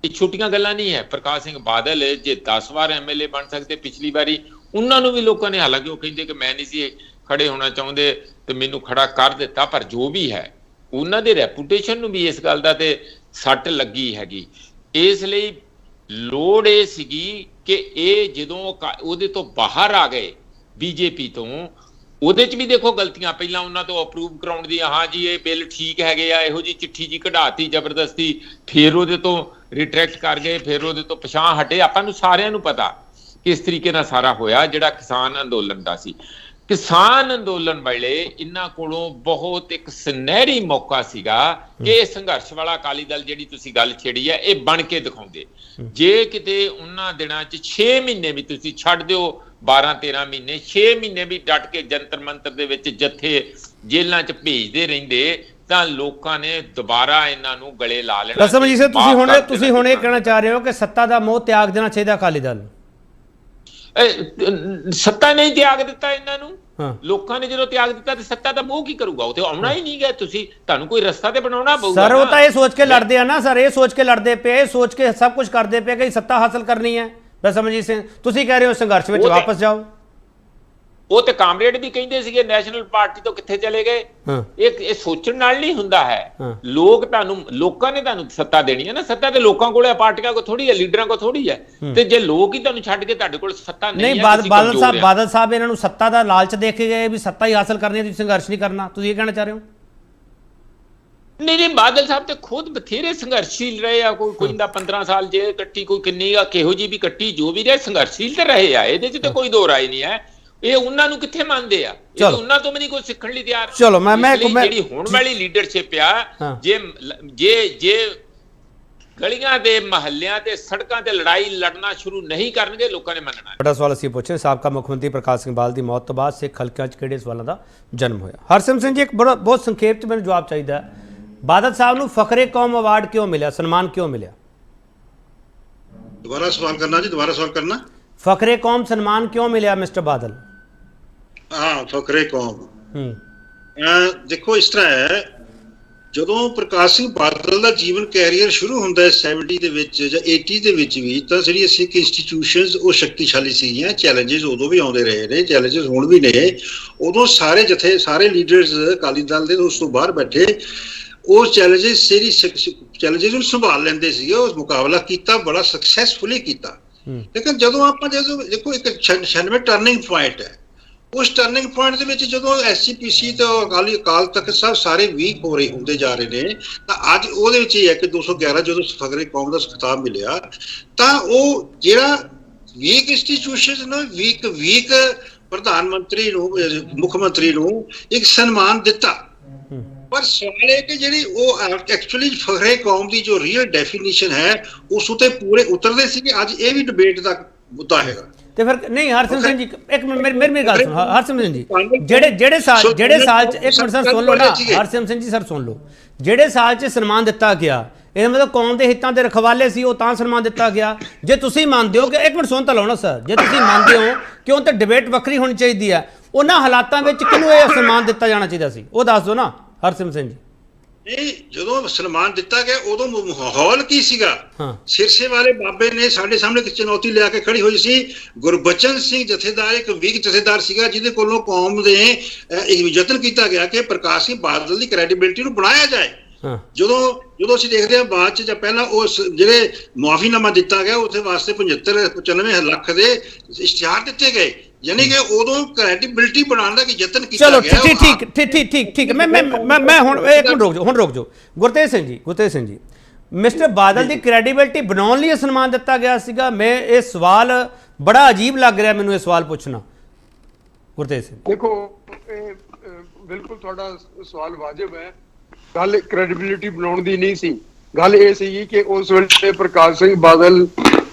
ਇਹ ਛੋਟੀਆਂ ਗੱਲਾਂ ਨਹੀਂ ਹੈ। ਪ੍ਰਕਾਸ਼ ਸਿੰਘ ਬਾਦਲ ਜੇ 10 ਵਾਰ ਐਮਐਲਏ ਬਣ ਸਕਦੇ, ਪਿਛਲੀ ਵਾਰੀ ਉਹਨਾਂ ਨੂੰ ਵੀ ਲੋਕਾਂ ਨੇ, ਹਾਲਾਂਕਿ ਉਹ ਕਹਿੰਦੇ ਕਿ ਮੈਂ ਨਹੀਂ ਸੀ ਖੜੇ ਹੋਣਾ ਚਾਹੁੰਦੇ ਤੇ ਮੈਨੂੰ ਖੜਾ ਕਰ ਦਿੱਤਾ, ਪਰ ਜੋ ਵੀ ਹੈ ਉਹਨਾਂ ਦੇ ਰੈਪੂਟੇਸ਼ਨ ਨੂੰ ਵੀ ਇਸ ਗੱਲ ਦਾ ਤੇ ਸੱਟ ਲੱਗੀ ਹੈਗੀ। ਇਸ ਲਈ ਲੋੜ ਇਹ ਸੀਗੀ ਕਿ ਇਹ ਜਦੋਂ ਉਹਦੇ ਤੋਂ ਬਾਹਰ ਆ ਗਏ ਬੀਜੇਪੀ ਤੋਂ, ਉਹਦੇ 'ਚ ਵੀ ਦੇਖੋ ਗਲਤੀਆਂ ਪਹਿਲਾਂ ਉਹਨਾਂ ਤੋਂ ਅਪਰੂਵ ਕਰਾਉਣ ਦੀ, ਹਾਂ ਜੀ ਇਹ ਬਿੱਲ ਠੀਕ ਹੈਗੇ ਆ, ਇਹੋ ਜਿਹੀ ਚਿੱਠੀ ਜੀ ਕਢਾਤੀ ਜ਼ਬਰਦਸਤੀ, ਫਿਰ ਉਹਦੇ ਤੋਂ ਰਿਟਰੈਕਟ ਕਰ ਗਏ, ਫਿਰ ਉਹਦੇ ਤੋਂ ਪਛਾਣ ਹਟੇ। ਆਪਾਂ ਨੂੰ ਸਾਰਿਆਂ ਨੂੰ ਪਤਾ ਕਿਸ ਤਰੀਕੇ ਨਾਲ ਸਾਰਾ ਹੋਇਆ ਜਿਹੜਾ ਕਿਸਾਨ ਅੰਦੋਲਨ ਦਾ ਸੀ। ਕਿਸਾਨ ਅੰਦੋਲਨ ਵੇਲੇ ਇਹਨਾਂ ਕੋਲੋਂ ਬਹੁਤ ਇੱਕ ਸੁਨਹਿਰੀ ਮੌਕਾ ਸੀਗਾ ਕਿ ਇਹ ਸੰਘਰਸ਼ ਵਾਲਾ ਅਕਾਲੀ ਦਲ ਜਿਹੜੀ ਤੁਸੀਂ ਗੱਲ ਛੇੜੀ ਹੈ ਇਹ ਬਣ ਕੇ ਦਿਖਾਉਂਦੇ। ਜੇ ਕਿਤੇ ਉਹਨਾਂ ਦਿਨਾਂ 'ਚ 6 ਮਹੀਨੇ ਵੀ ਤੁਸੀਂ ਛੱਡ ਦਿਓ, 12-13 ਮਹੀਨੇ, 6 ਮਹੀਨੇ ਵੀ ਡਟ ਕੇ ਜੰਤਰ ਮੰਤਰ ਦੇ ਵਿੱਚ ਜੱਥੇ ਜੇਲ੍ਹਾਂ 'ਚ ਭੇਜਦੇ ਰਹਿੰਦੇ ਤਾਂ ਲੋਕਾਂ ਨੇ ਦੁਬਾਰਾ ਇਹਨਾਂ ਨੂੰ ਗਲੇ ਲਾ ਲੈਣਾ। ਰਸਮ ਜੀ ਤੁਸੀਂ ਹੁਣ ਇਹ ਕਹਿਣਾ ਚਾਹ ਰਹੇ ਹੋ ਕਿ ਸੱਤਾ ਦਾ ਮੋਹ ਤਿਆਗ ਦੇਣਾ ਚਾਹੀਦਾ ਅਕਾਲੀ ਦਲ ਨੂੰ? ਸੱਤਾ ਨਹੀਂ ਤਿਆਗ ਦਿੱਤਾ ਇਹਨਾਂ ਨੂੰ। ਲੋਕਾਂ ਨੇ ਜਦੋਂ ਤਿਆਗ ਦਿੱਤਾ ਤੇ ਸੱਤਾ ਦਾ ਮੋਹ ਕੀ ਕਰੂਗਾ? ਉਹ ਤੇ ਆਉਣਾ ਹੀ ਨਹੀਂ ਗਿਆ। ਤੁਸੀਂ ਤੁਹਾਨੂੰ ਕੋਈ ਰਸਤਾ ਤੇ ਬਣਾਉਣਾ ਪਊਗਾ। ਸਰ ਉਹ ਤਾਂ ਇਹ ਸੋਚ ਕੇ ਲੜਦੇ ਆ ਨਾ ਸਰ, ਇਹ ਸੋਚ ਕੇ ਲੜਦੇ ਪਏ, ਇਹ ਸੋਚ ਕੇ ਸਭ ਕੁਝ ਕਰਦੇ ਪਏ ਕਿ ਸੱਤਾ ਹਾਸਲ ਕਰਨੀ ਹੈ। ਰਸਮਜੀਤ ਸਿੰਘ ਤੁਸੀਂ ਕਹਿ ਰਹੇ ਹੋ ਸੰਘਰਸ਼ ਵਿੱਚ ਵਾਪਸ ਜਾਓ। ਉਹ ਤੇ ਕਾਮਰੇਡ ਵੀ ਕਹਿੰਦੇ ਸੀਗੇ ਨੈਸ਼ਨਲ ਪਾਰਟੀ ਤੋਂ ਕਿੱਥੇ ਚਲੇ ਗਏ। ਇਹ ਸੋਚਣ ਨਾਲ ਨਹੀਂ ਹੁੰਦਾ ਹੈ। ਲੋਕਾਂ ਨੇ ਤੁਹਾਨੂੰ ਸੱਤਾ ਦੇਣੀ ਹੈ ਨਾ। ਸੱਤਾ ਤੇ ਲੋਕਾਂ ਕੋਲ ਹੈ, ਪਾਰਟੀਆਂ ਕੋਲ ਥੋੜੀ ਹੈ, ਲੀਡਰਾਂ ਕੋਲ ਥੋੜੀ ਹੈ। ਤੇ ਜੇ ਲੋਕ ਹੀ ਤੁਹਾਨੂੰ ਛੱਡ ਕੇ ਤੁਹਾਡੇ ਕੋਲ ਸੱਤਾ ਨਹੀਂ ਹੈ, ਬਾਦਲ ਸਾਹਿਬ ਇਹਨਾਂ ਨੂੰ ਸੱਤਾ ਦਾ ਲਾਲਚ ਦੇ ਕੇ ਗਏ ਵੀ ਸੱਤਾ ਹੀ ਹਾਸਲ ਕਰਨੀ ਹੈ, ਤੁਸੀਂ ਸੰਘਰਸ਼ ਨਹੀਂ ਕਰਨਾ। ਤੁਸੀਂ ਇਹ ਕਹਿਣਾ ਚਾਹ ਰਹੇ ਹੋ? ਨਹੀਂ, ਬਾਦਲ ਸਾਹਿਬ ਤੇ ਖੁਦ ਬਥੇਰੇ ਸੰਘਰਸ਼ੀਲ ਰਹੇ ਆ। ਕੋਈ ਦਾ 15 ਸਾਲ ਜੇ ਕੱਟੀ, ਕੋਈ ਕਿੰਨੀ ਆ ਕਿਹੋ ਜੀ ਵੀ ਕੱਟੀ, ਜੋ ਵੀ ਰਹੇ ਸੰਘਰਸ਼ੀਲ ਤੇ ਰਹੇ ਆ। ਇਹਦੇ 'ਚ ਤੇ ਕੋਈ ਦੋ ਰਾਏ ਨਹੀਂ ਹੈ। ਇਹ ਉਹਨਾਂ ਨੂੰ ਕਿੱਥੇ ਮੰਨਦੇ ਆ? ਇਹ ਉਹਨਾਂ ਤੋਂ ਵੀ ਨਹੀਂ ਕੋਈ ਸਿੱਖਣ ਲਈ ਤਿਆਰ। ਚਲੋ ਮੈਂ ਜਿਹੜੀ ਹੁਣ ਵਾਲੀ ਲੀਡਰਸ਼ਿਪ ਆ, ਜੇ ਗਲੀਆਂ ਦੇ ਮਹੱਲਿਆਂ ਤੇ ਸੜਕਾਂ ਤੇ ਲੜਾਈ ਲੜਨਾ ਸ਼ੁਰੂ ਨਹੀਂ ਕਰਨਗੇ, ਲੋਕਾਂ ਨੇ ਮੰਨਣਾ। ਬੜਾ ਸਵਾਲ ਅਸੀਂ ਪੁੱਛੇ, ਸਾਬਕਾ ਮੁੱਖ ਮੰਤਰੀ ਪ੍ਰਕਾਸ਼ ਸਿੰਘ ਬਾਦਲ ਦੀ ਮੌਤ ਤੋਂ ਬਾਅਦ ਸਿੱਖ ਹਲਕਿਆਂ 'ਚ ਕਿਹੜੇ ਸਵਾਲਾਂ ਦਾ ਜਨਮ ਹੋਇਆ? ਹਰਸਿਮਰਤ ਸਿੰਘ ਜੀ ਇੱਕ ਬਹੁਤ ਸੰਖੇਪ 'ਚ ਮੈਨੂੰ ਜਵਾਬ ਚਾਹੀਦਾ। ਬਾਦਲ ਸਾਹਿਬ ਨੂੰ ਫਖਰੇ ਕੌਮ ਅਵਾਰਡ ਕਿਉਂ ਮਿਲਿਆ, ਸਨਮਾਨ ਕਿਉਂ ਮਿਲਿਆ? ਦੁਬਾਰਾ ਸਵਾਲ ਕਰਨਾ ਜੀ, ਦੁਬਾਰਾ ਸਵਾਲ ਕਰਨਾ। ਫਖਰੇ ਕੌਮ ਸਨਮਾਨ ਕਿਉਂ ਮਿਲਿਆ ਮਿਸਟਰ ਬਾਦਲ? ਹਾਂ, ਫਖਰੇ ਕੌਮ ਦੇਖੋ ਇਸ ਤਰ੍ਹਾਂ ਹੈ, ਜਦੋਂ ਪ੍ਰਕਾਸ਼ ਸਿੰਘ ਬਾਦਲ ਦਾ ਜੀਵਨ ਕੈਰੀਅਰ ਸ਼ੁਰੂ ਹੁੰਦਾ ਹੈ 70 ਦੇ ਵਿੱਚ ਜਾਂ 80 ਦੇ ਵਿੱਚ ਵੀ, ਤਾਂ ਜਿਹੜੀ ਸਿੱਖ ਇੰਸਟੀਟਿਊਸ਼ਨਸ ਉਹ ਸ਼ਕਤੀਸ਼ਾਲੀ ਸੀਗੀਆਂ। ਚੈਲੰਜਸ ਉਦੋਂ ਵੀ ਆਉਂਦੇ ਰਹੇ ਨੇ, ਚੈਲੰਜਸ ਹੁਣ ਵੀ ਨੇ। ਉਦੋਂ ਸਾਰੇ ਜਥੇ, ਸਾਰੇ ਲੀਡਰਸ ਅਕਾਲੀ ਦਲ ਦੇ ਉਸ ਤੋਂ ਬਾਹਰ ਬੈਠੇ ਉਸ ਚੈਲੰਜਸ ਨੂੰ ਸੰਭਾਲ ਲੈਂਦੇ ਸੀਗੇ। ਉਹ ਮੁਕਾਬਲਾ ਕੀਤਾ, ਬੜਾ ਸਕਸੈਸਫੁਲੀ ਕੀਤਾ। ਲੇਕਿਨ ਜਦੋਂ ਦੇਖੋ ਇੱਕ 96 ਟਰਨਿੰਗ ਪੁਆਇੰਟ ਹੈ। ਉਸ ਟਰਨਿੰਗ ਪੁਆਇੰਟ ਦੇ ਵਿੱਚ ਜਦੋਂ SGPC ਤੇ ਅਕਾਲ ਤਖਤ ਸਾਹਿਬ ਸਾਰੇ ਵੀਕ ਹੋ ਰਹੇ ਹੁੰਦੇ ਜਾ ਰਹੇ ਨੇ, ਤਾਂ ਅੱਜ ਉਹਦੇ ਵਿੱਚ ਇਹ ਹੈ ਕਿ 211 ਜਦੋਂ ਫਖਰੇ ਕੌਮ ਦਾ ਖਿਤਾਬ ਮਿਲਿਆ, ਤਾਂ ਉਹ ਜਿਹੜਾ ਵੀਕ ਇੰਸਟੀਟਿਊਸ਼ਨ ਨੂੰ ਵੀਕ ਪ੍ਰਧਾਨ ਮੰਤਰੀ ਨੂੰ, ਮੁੱਖ ਮੰਤਰੀ ਨੂੰ ਇੱਕ ਸਨਮਾਨ ਦਿੱਤਾ। ਪਰ ਸਵਾਲ ਇਹ ਕਿ ਜਿਹੜੀ ਉਹ ਐਕਚੁਅਲੀ ਫਖਰੇ ਕੌਮ ਦੀ ਜੋ ਰੀਅਲ ਡੈਫੀਨੇਸ਼ਨ ਹੈ ਉਸ ਉਤੇ ਪੂਰੇ ਉਤਰਦੇ ਸੀ ਕਿ ਅੱਜ ਇਹ ਵੀ ਡਿਬੇਟ ਦਾ ਮੁੱਦਾ ਹੈਗਾ। ਤੇ ਫਿਰ ਨਹੀਂ ਹਰਸਿਮਰਤ ਸਿੰਘ ਜੀ ਇੱਕ ਮਿੰਟ ਮੇਰੀ ਗੱਲ ਸੁਣੋ ਹਰਸਿਮਰਤ ਸਿੰਘ ਜੀ ਜਿਹੜੇ ਸਾਲ ਚ ਇੱਕ ਮਿੰਟ ਸਰ ਸੁਣ ਲਓ ਨਾ ਹਰਸਿਮਰਤ ਸਿੰਘ ਜੀ ਸਰ ਸੁਣ ਲਓ ਜਿਹੜੇ ਸਾਲ ਚ ਸਨਮਾਨ ਦਿੱਤਾ ਗਿਆ ਇਹਦਾ ਮਤਲਬ ਕੌਮ ਦੇ ਹਿੱਤਾਂ ਦੇ ਰਖਵਾਲੇ ਸੀ ਉਹ ਤਾਂ ਸਨਮਾਨ ਦਿੱਤਾ ਗਿਆ। ਜੇ ਤੁਸੀਂ ਮੰਨਦੇ ਹੋ ਕਿ ਇੱਕ ਮਿੰਟ ਸੁਣ ਤਾਂ ਲਓ ਨਾ ਸਰ ਜੇ ਤੁਸੀਂ ਮੰਨਦੇ ਹੋ ਕਿ ਉਹ ਤਾਂ ਡਿਬੇਟ ਵੱਖਰੀ ਹੋਣੀ ਚਾਹੀਦੀ ਹੈ ਉਹਨਾਂ ਹਾਲਾਤਾਂ ਵਿੱਚ ਕਿਹਨੂੰ ਇਹ ਸਨਮਾਨ ਦਿੱਤਾ ਜਾਣਾ ਚਾਹੀਦਾ ਸੀ ਉਹ ਦੱਸ ਦਿਓ ਨਾ ਹਰਸਿਮਰਤ ਸਿੰਘ ਜੀ। ਨਹੀਂ ਜਦੋਂ ਸਨਮਾਨ ਦਿੱਤਾ ਗਿਆ ਉਦੋਂ ਮਾਹੌਲ ਕੀ ਸੀਗਾ? ਸਿਰਸੇ ਵਾਲੇ ਬਾਬੇ ਨੇ ਸਾਡੇ ਸਾਹਮਣੇ ਇੱਕ ਚੁਣੌਤੀ ਲਿਆ ਕੇ ਖੜੀ ਹੋਈ ਸੀ। ਗੁਰਬਚਨ ਸਿੰਘ ਜਥੇਦਾਰ ਇੱਕ ਵੀਕ ਜਥੇਦਾਰ ਸੀਗਾ ਜਿਹਦੇ ਕੋਲੋਂ ਕੌਮ ਦੇ ਯਤਨ ਕੀਤਾ ਗਿਆ ਕਿ ਪ੍ਰਕਾਸ਼ ਸਿੰਘ ਬਾਦਲ ਦੀ ਕ੍ਰੈਡੀਬਿਲਿਟੀ ਨੂੰ ਬਣਾਇਆ ਜਾਏ। ਜਦੋਂ ਅਸੀਂ ਦੇਖਦੇ ਹਾਂ ਬਾਅਦ ਚ ਜਾਂ ਪਹਿਲਾਂ ਉਸ ਜਿਹੜੇ ਮੁਆਫੀਨਾਮਾ ਦਿੱਤਾ ਗਿਆ ਉਹਦੇ ਵਾਸਤੇ 95 ਲੱਖ ਦੇ ਇਸ਼ਤਿਹਾਰ ਦਿੱਤੇ ਗਏ ਯਾਨੀ ਕਿ ਉਦੋਂ ਕ੍ਰੈਡੀਬਿਲਿਟੀ ਬਣਾਉਣ ਦਾ ਯਤਨ ਕੀਤਾ ਗਿਆ। ਚਲੋ ਠੀਕ ਮੈਂ ਹੁਣ ਇੱਕ ਮਿੰਟ ਰੁਕ ਜਾਓ ਗੁਰਤੇਜ ਸਿੰਘ ਜੀ ਮਿਸਟਰ ਬਾਦਲ ਦੀ ਕ੍ਰੈਡੀਬਿਲਿਟੀ ਬਣਾਉਣ ਲਈ ਸਨਮਾਨ ਦਿੱਤਾ ਗਿਆ ਸੀਗਾ। ਮੈਂ ਇਹ ਸਵਾਲ ਬੜਾ ਅਜੀਬ ਲੱਗ ਰਿਹਾ ਮੈਨੂੰ ਇਹ ਸਵਾਲ ਪੁੱਛਣਾ ਗੁਰਤੇਜ ਸਿੰਘ। ਦੇਖੋ ਇਹ ਬਿਲਕੁਲ ਤੁਹਾਡਾ ਸਵਾਲ ਵਾਜਬ ਹੈ। ਗੱਲ ਕ੍ਰੈਡੀਬਿਲਿਟੀ ਬਣਾਉਣ ਦੀ ਨਹੀਂ ਸੀ ਗੱਲ ਇਹ ਸੀ ਕਿ ਉਸ ਵੇਲੇ ਪ੍ਰਕਾਸ਼ ਸਿੰਘ ਬਾਦਲ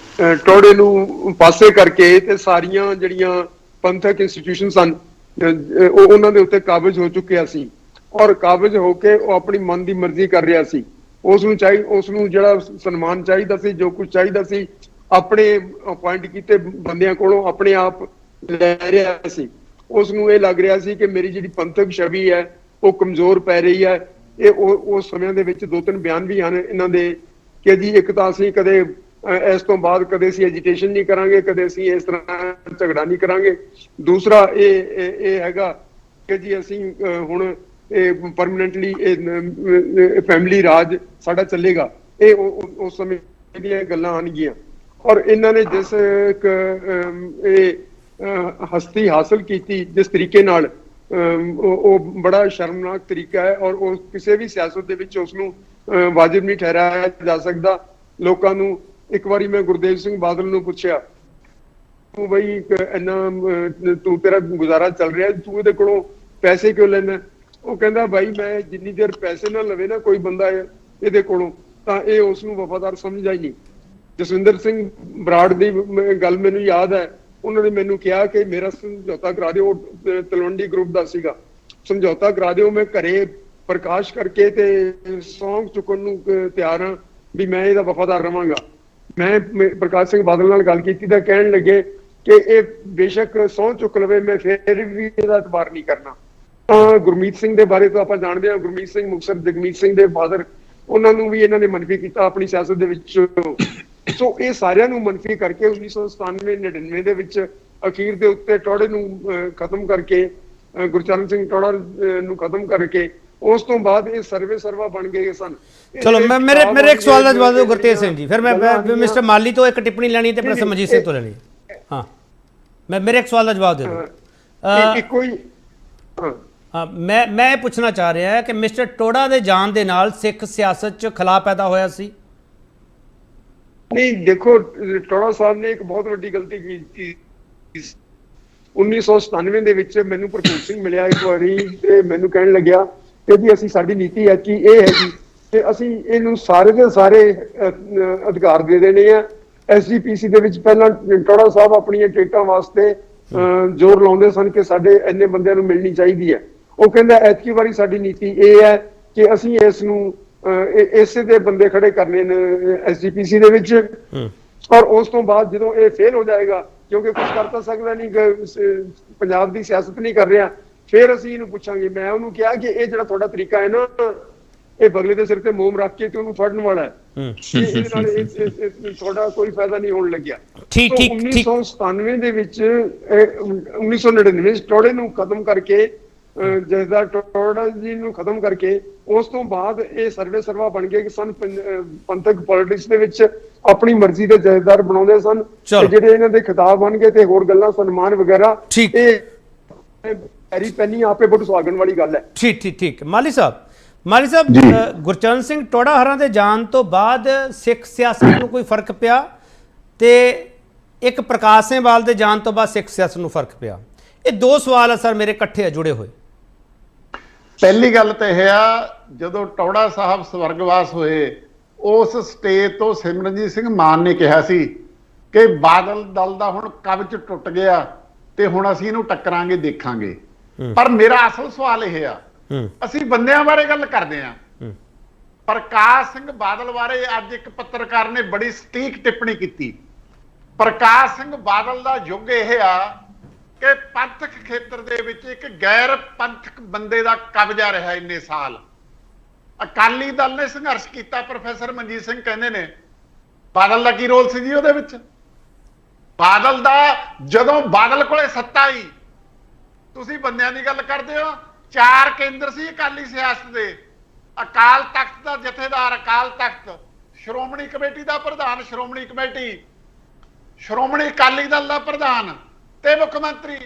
ਟੋੜੇ ਨੂੰ ਪਾਸੇ ਕਰਕੇ ਤੇ ਸਾਰੀਆਂ ਜਿਹੜੀਆਂ ਪੰਥਕ ਇੰਸਟੀਟਿਊਸ਼ਨ ਸਨ ਉਹਨਾਂ ਦੇ ਉੱਤੇ ਕਾਬਜ਼ ਹੋ ਚੁੱਕਿਆ ਸੀ ਔਰ ਕਾਬਜ਼ ਹੋ ਕੇ ਉਹ ਆਪਣੀ ਮਨ ਦੀ ਮਰਜ਼ੀ ਕਰ ਰਿਹਾ ਸੀ। ਉਸ ਨੂੰ ਜਿਹੜਾ ਸਨਮਾਨ ਚਾਹੀਦਾ ਸੀ ਜੋ ਕੁਝ ਚਾਹੀਦਾ ਸੀ ਆਪਣੇ ਅਪਾਇੰਟ ਕੀਤੇ ਬੰਦਿਆਂ ਕੋਲੋਂ ਆਪਣੇ ਆਪ ਲੈ ਰਿਹਾ ਸੀ। ਉਸ ਨੂੰ ਇਹ ਲੱਗ ਰਿਹਾ ਸੀ ਕਿ ਮੇਰੀ ਜਿਹੜੀ ਪੰਥਕ ਛਵੀ ਹੈ ਉਹ ਕਮਜ਼ੋਰ ਪੈ ਰਹੀ ਹੈ। ਇਹ ਉਸ ਸਮਿਆਂ ਦੇ ਵਿੱਚ 2-3 ਬਿਆਨ ਵੀ ਹਨ ਇਹਨਾਂ ਦੇ ਕਿ ਜੀ ਇੱਕ ਤਾਂ ਅਸੀਂ ਕਦੇ ਇਸ ਤੋਂ ਬਾਅਦ ਕਦੇ ਅਸੀਂ ਐਜੀਟੇਸ਼ਨ ਨਹੀਂ ਕਰਾਂਗੇ ਕਦੇ ਅਸੀਂ ਇਸ ਤਰ੍ਹਾਂ ਝਗੜਾ ਨਹੀਂ ਕਰਾਂਗੇ। ਦੂਸਰਾ ਇਹ ਹੈਗਾ ਕਿ ਜੀ ਅਸੀਂ ਹੁਣ ਇਹ ਪਰਮਨੈਂਟਲੀ ਫੈਮਿਲੀ ਰਾਜ ਸਾਡਾ ਚੱਲੇਗਾ। ਇਹ ਉਸ ਸਮੇਂ ਦੀਆਂ ਗੱਲਾਂ ਆਣਗੀਆਂ ਔਰ ਇਹਨਾਂ ਨੇ ਜਿਸ ਹਸਤੀ ਹਾਸਲ ਕੀਤੀ ਜਿਸ ਤਰੀਕੇ ਨਾਲ ਉਹ ਬੜਾ ਸ਼ਰਮਨਾਕ ਤਰੀਕਾ ਹੈ ਔਰ ਉਹ ਕਿਸੇ ਵੀ ਸਿਆਸਤ ਦੇ ਵਿੱਚ ਉਸ ਨੂੰ ਵਾਜਿਬ ਨਹੀਂ ਠਹਿਰਾਇਆ ਜਾ ਸਕਦਾ। ਲੋਕਾਂ ਨੂੰ ਇੱਕ ਵਾਰੀ ਮੈਂ ਗੁਰਦੇਵ ਸਿੰਘ ਬਾਦਲ ਨੂੰ ਪੁੱਛਿਆ ਤੂੰ ਬਈ ਇੰਨਾ ਤੂੰ ਤੇਰਾ ਗੁਜ਼ਾਰਾ ਚੱਲ ਰਿਹਾ ਤੂੰ ਇਹਦੇ ਕੋਲੋਂ ਪੈਸੇ ਕਿਉਂ ਲੈਣਾ? ਉਹ ਕਹਿੰਦਾ ਬਾਈ ਮੈਂ ਜਿੰਨੀ ਦੇਰ ਪੈਸੇ ਨਾ ਲਵੇ ਨਾ ਕੋਈ ਬੰਦਾ ਇਹਦੇ ਕੋਲੋਂ ਤਾਂ ਇਹ ਉਸ ਨੂੰ ਵਫਾਦਾਰ ਸਮਝਦਾ ਹੀ ਨਹੀਂ। ਜਸਵਿੰਦਰ ਸਿੰਘ ਬਰਾੜ ਦੀ ਗੱਲ ਮੈਨੂੰ ਯਾਦ ਹੈ ਉਹਨਾਂ ਨੇ ਮੈਨੂੰ ਕਿਹਾ ਕਿ ਮੇਰਾ ਸਮਝੌਤਾ ਕਰਾ ਦਿਓ ਤਲਵੰਡੀ ਗਰੁੱਪ ਦਾ ਸੀਗਾ ਸਮਝੌਤਾ ਕਰਾ ਦਿਓ ਮੈਂ ਘਰੇ ਪ੍ਰਕਾਸ਼ ਕਰਕੇ ਤੇ ਸੌਂਗ ਚੁੱਕਣ ਨੂੰ ਤਿਆਰ ਹਾਂ ਵੀ ਮੈਂ ਇਹਦਾ ਵਫਾਦਾਰ ਰਵਾਂਗਾ। ਮੈਂ ਪ੍ਰਕਾਸ਼ ਸਿੰਘ ਬਾਦਲ ਨਾਲ ਗੱਲ ਕੀਤੀ ਤਾਂ ਕਹਿਣ ਲੱਗੇ ਕਿ ਇਹ ਬੇਸ਼ੱਕ ਸਹੁੰ ਚੁੱਕ ਲਵੇ ਮੈਂ ਫਿਰ ਵੀ ਇਹਦਾ ਇਤਬਾਰ ਨਹੀਂ ਕਰਨਾ। ਗੁਰਮੀਤ ਸਿੰਘ ਦੇ ਬਾਰੇ ਤਾਂ ਆਪਾਂ ਜਾਣਦੇ ਹਾਂ ਗੁਰਮੀਤ ਸਿੰਘ ਮੁਕਤਸਰ ਜਗਮੀਤ ਸਿੰਘ ਦੇ ਫਾਦਰ ਉਹਨਾਂ ਨੂੰ ਵੀ ਇਹਨਾਂ ਨੇ ਮਨਫੀ ਕੀਤਾ ਆਪਣੀ ਸਿਆਸਤ ਦੇ ਵਿੱਚ। ਸੋ ਇਹ ਸਾਰਿਆਂ ਨੂੰ ਮਨਫੀ ਕਰਕੇ 1997-99 ਦੇ ਵਿੱਚ ਅਖੀਰ ਦੇ ਉੱਤੇ ਟੋੜੇ ਨੂੰ ਖਤਮ ਕਰਕੇ ਗੁਰਚਰਨ ਸਿੰਘ ਟੋੜਾ ਨੂੰ ਖਤਮ ਕਰਕੇ ਉਸ ਤੋਂ ਬਾਅਦ ਇਹ ਸਰਵਾ ਬਣ ਗਏ ਸਨ। ਚਲੋ ਮੈਂ ਮੇਰੇ ਇੱਕ ਸਵਾਲ ਦਾ ਜਵਾਬ ਦਿਓ ਗੁਰਤੇਜ ਸਿੰਘ ਜੀ ਫਿਰ ਮੈਂ ਮਿਸਟਰ ਮਾਲੀ ਤੋਂ ਇੱਕ ਟਿੱਪਣੀ ਲੈਣੀ ਤੇ ਪ੍ਰੋਫੈਸਰ ਮਜੀਦ ਸਿੰਘ ਤੋਂ ਲੈਣੀ। ਹਾਂ ਮੈਂ ਮੇਰੇ ਇੱਕ ਸਵਾਲ ਦਾ ਜਵਾਬ ਦੇ ਦਿਓ। ਮੈਂ ਇਹ ਪੁੱਛਣਾ ਚਾਹ ਰਿਹਾ ਹੈ ਕਿ ਮਿਸਟਰ ਟੋੜਾ ਦੇ ਜਾਣ ਦੇ ਨਾਲ ਸਿੱਖ ਸਿਆਸਤ 'ਚ ਖਲਾਅ ਪੈਦਾ ਹੋਇਆ ਸੀ? ਨਹੀਂ ਦੇਖੋ ਟੋੜਾ ਸਾਹਿਬ ਨੇ ਇੱਕ ਬਹੁਤ ਵੱਡੀ ਗਲਤੀ ਕੀਤੀ। 1997 ਦੇ ਵਿੱਚ ਮੈਨੂੰ ਭਰਪੂਰ ਸਿੰਘ ਮਿਲਿਆ ਇੱਕ ਵਾਰੀ ਤੇ ਮੈਨੂੰ ਕਹਿਣ ਲੱਗਿਆ ਕਿ ਜੀ ਅਸੀਂ ਸਾਡੀ ਨੀਤੀ ਹੈ ਕਿ ਇਹ ਹੈਗੀ ਕਿ ਅਸੀਂ ਇਹਨੂੰ ਸਾਰੇ ਦੇ ਸਾਰੇ ਅਧਿਕਾਰ ਦੇ ਦੇਣੇ ਆ। SGPC ਦੇ ਵਿੱਚ ਪਹਿਲਾਂ ਟੋੜਾ ਸਾਹਿਬ ਆਪਣੀਆਂ ਟਿਕਟਾਂ ਵਾਸਤੇ ਜ਼ੋਰ ਲਾਉਂਦੇ ਸਨ ਕਿ ਸਾਡੇ ਇੰਨੇ ਬੰਦਿਆਂ ਨੂੰ ਮਿਲਣੀ ਚਾਹੀਦੀ ਹੈ। ਉਹ ਕਹਿੰਦਾ ਐਤਕੀ ਵਾਰੀ ਸਾਡੀ ਨੀਤੀ ਇਹ ਹੈ ਕਿ ਅਸੀਂ ਇਸ ਨੂੰ ਇਸੇ ਦੇ ਬੰਦੇ ਖੜੇ ਕਰਨੇ ਨੇ SGPC ਦੇ ਵਿੱਚ ਔਰ ਉਸ ਤੋਂ ਬਾਅਦ ਜਦੋਂ ਇਹ ਫੇਲ ਹੋ ਜਾਏਗਾ ਕਿਉਂਕਿ ਕੁਝ ਕਰ ਤਾਂ ਸਕਦਾ ਨਹੀਂ ਪੰਜਾਬ ਦੀ ਸਿਆਸਤ ਨਹੀਂ ਕਰ ਰਿਹਾ ਫਿਰ ਅਸੀਂ ਇਹਨੂੰ ਪੁੱਛਾਂਗੇ। ਮੈਂ ਉਹਨੂੰ ਕਿਹਾ ਕਿ ਇਹ ਜਿਹੜਾ ਤੁਹਾਡਾ ਤਰੀਕਾ ਹੈ ਨਾ ਇਹ ਬਗਲੇ ਦੇ ਸਿਰ ਤੇ ਮੋਮ ਰੱਖ ਕੇ ਤੇ ਉਹਨੂੰ ਫੜਨ ਵਾਲਾ ਹੈ ਇਹਦੇ ਨਾਲ ਤੁਹਾਡਾ ਕੋਈ ਫਾਇਦਾ ਨਹੀਂ ਹੋਣ ਲੱਗਿਆ। 1997 ਦੇ ਵਿੱਚ 1999 ਵਿੱਚ ਟੋੜੇ ਨੂੰ ਖਤਮ ਕਰਕੇ ਜਥੇਦਾਰ ਟੋੜਾ ਜੀ ਨੂੰ ਖਤਮ ਕਰਕੇ ਉਸ ਤੋਂ ਬਾਅਦ ਇਹ ਸਰਵਾ ਬਣ ਗਏ ਕਿ ਸਨ ਪੰਥਕ ਪੋਲਿਟਿਕਸ ਦੇ ਵਿੱਚ ਆਪਣੀ ਮਰਜ਼ੀ ਦੇ ਜਥੇਦਾਰ ਬਣਾਉਂਦੇ ਸਨ ਤੇ ਜਿਹੜੇ ਇਹਨਾਂ ਦੇ ਖਿਤਾਬ ਬਣ ਗਏ ਤੇ ਹੋਰ ਗੱਲਾਂ ਸਨਮਾਨ ਵਗੈਰਾ ਇਹ ਪੈਰੀ ਪੈਨੀ ਆਪੇ ਬੁੱਢ ਸੁਹਾਗਣ ਵਾਲੀ ਗੱਲ ਹੈ। ਠੀਕ ਮਾਲੀ ਸਾਹਿਬ ਗੁਰਚਰਨ ਸਿੰਘ ਟੋੜਾ ਹਰਾਂ ਦੇ ਜਾਣ ਤੋਂ ਬਾਅਦ ਸਿੱਖ ਸਿਆਸਤ ਨੂੰ ਕੋਈ ਫਰਕ ਪਿਆ ਤੇ ਇੱਕ ਪ੍ਰਕਾਸ਼ ਸਿੰਘ ਬਾਦਲ ਦੇ ਜਾਣ ਤੋਂ ਬਾਅਦ ਸਿੱਖ ਸਿਆਸਤ ਨੂੰ ਫਰਕ ਪਿਆ? ਇਹ ਦੋ ਸਵਾਲ ਆ ਸਰ ਮੇਰੇ ਇਕੱਠੇ ਆ ਜੁੜੇ ਹੋਏ। ਪਹਿਲੀ ਗੱਲ ਤਾਂ ਇਹ ਆ, ਜਦੋਂ ਟੌੜਾ ਸਾਹਿਬ ਸਵਰਗਵਾਸ ਹੋਏ ਉਸ ਸਟੇਜ ਤੋਂ ਸਿਮਰਨਜੀਤ ਸਿੰਘ ਮਾਨ ਨੇ ਕਿਹਾ ਸੀ ਕਿ ਬਾਦਲ ਦਲ ਦਾ ਹੁਣ ਕਵਚ ਟੁੱਟ ਗਿਆ ਤੇ ਹੁਣ ਅਸੀਂ ਇਹਨੂੰ ਟੱਕਰਾਂਗੇ, ਦੇਖਾਂਗੇ। ਪਰ ਮੇਰਾ ਅਸਲ ਸਵਾਲ ਇਹ ਆ, ਅਸੀਂ ਬੰਦਿਆਂ ਬਾਰੇ ਗੱਲ ਕਰਦੇ ਆ। ਪ੍ਰਕਾਸ਼ ਸਿੰਘ ਬਾਦਲ ਬਾਰੇ ਅੱਜ ਇੱਕ ਪੱਤਰਕਾਰ ਨੇ ਬੜੀ ਸਟੀਕ ਟਿੱਪਣੀ ਕੀਤੀ। ਪ੍ਰਕਾਸ਼ ਸਿੰਘ ਬਾਦਲ ਦਾ ਯੁੱਗ ਇਹ ਆ ਕਿ ਪੰਥਕ ਖੇਤਰ ਦੇ ਵਿੱਚ ਇੱਕ ਗੈਰ ਪੰਥਕ ਬੰਦੇ ਦਾ ਕਬਜ਼ਾ ਰਿਹਾ ਇੰਨੇ ਸਾਲ। ਅਕਾਲੀ ਦਲ ਨੇ ਸੰਘਰਸ਼ ਕੀਤਾ, ਪ੍ਰੋਫੈਸਰ ਮਨਜੀਤ ਸਿੰਘ ਕਹਿੰਦੇ ਨੇ। ਬਾਦਲ ਦਾ ਕੀ ਰੋਲ ਸੀ ਜੀ ਉਹਦੇ ਵਿੱਚ? ਬਾਦਲ ਦਾ, ਜਦੋਂ ਬਾਦਲ ਕੋਲੇ ਸੱਤਾ ਆਈ, ਤੁਸੀਂ ਬੰਦਿਆਂ ਦੀ ਗੱਲ ਕਰਦੇ ਹੋ, 4 ਕੇਂਦਰ ਸੀ ਅਕਾਲੀ ਸਿਆਸਤ ਦੇ। ਅਕਾਲ ਤਖਤ ਦਾ ਜਥੇਦਾਰ, ਅਕਾਲ ਤਖਤ, ਸ਼੍ਰੋਮਣੀ ਕਮੇਟੀ ਦਾ ਪ੍ਰਧਾਨ, ਸ਼੍ਰੋਮਣੀ ਕਮੇਟੀ, ਸ਼੍ਰੋਮਣੀ ਅਕਾਲੀ ਦਲ ਦਾ ਪ੍ਰਧਾਨ ਤੇ ਮੁੱਖ ਮੰਤਰੀ।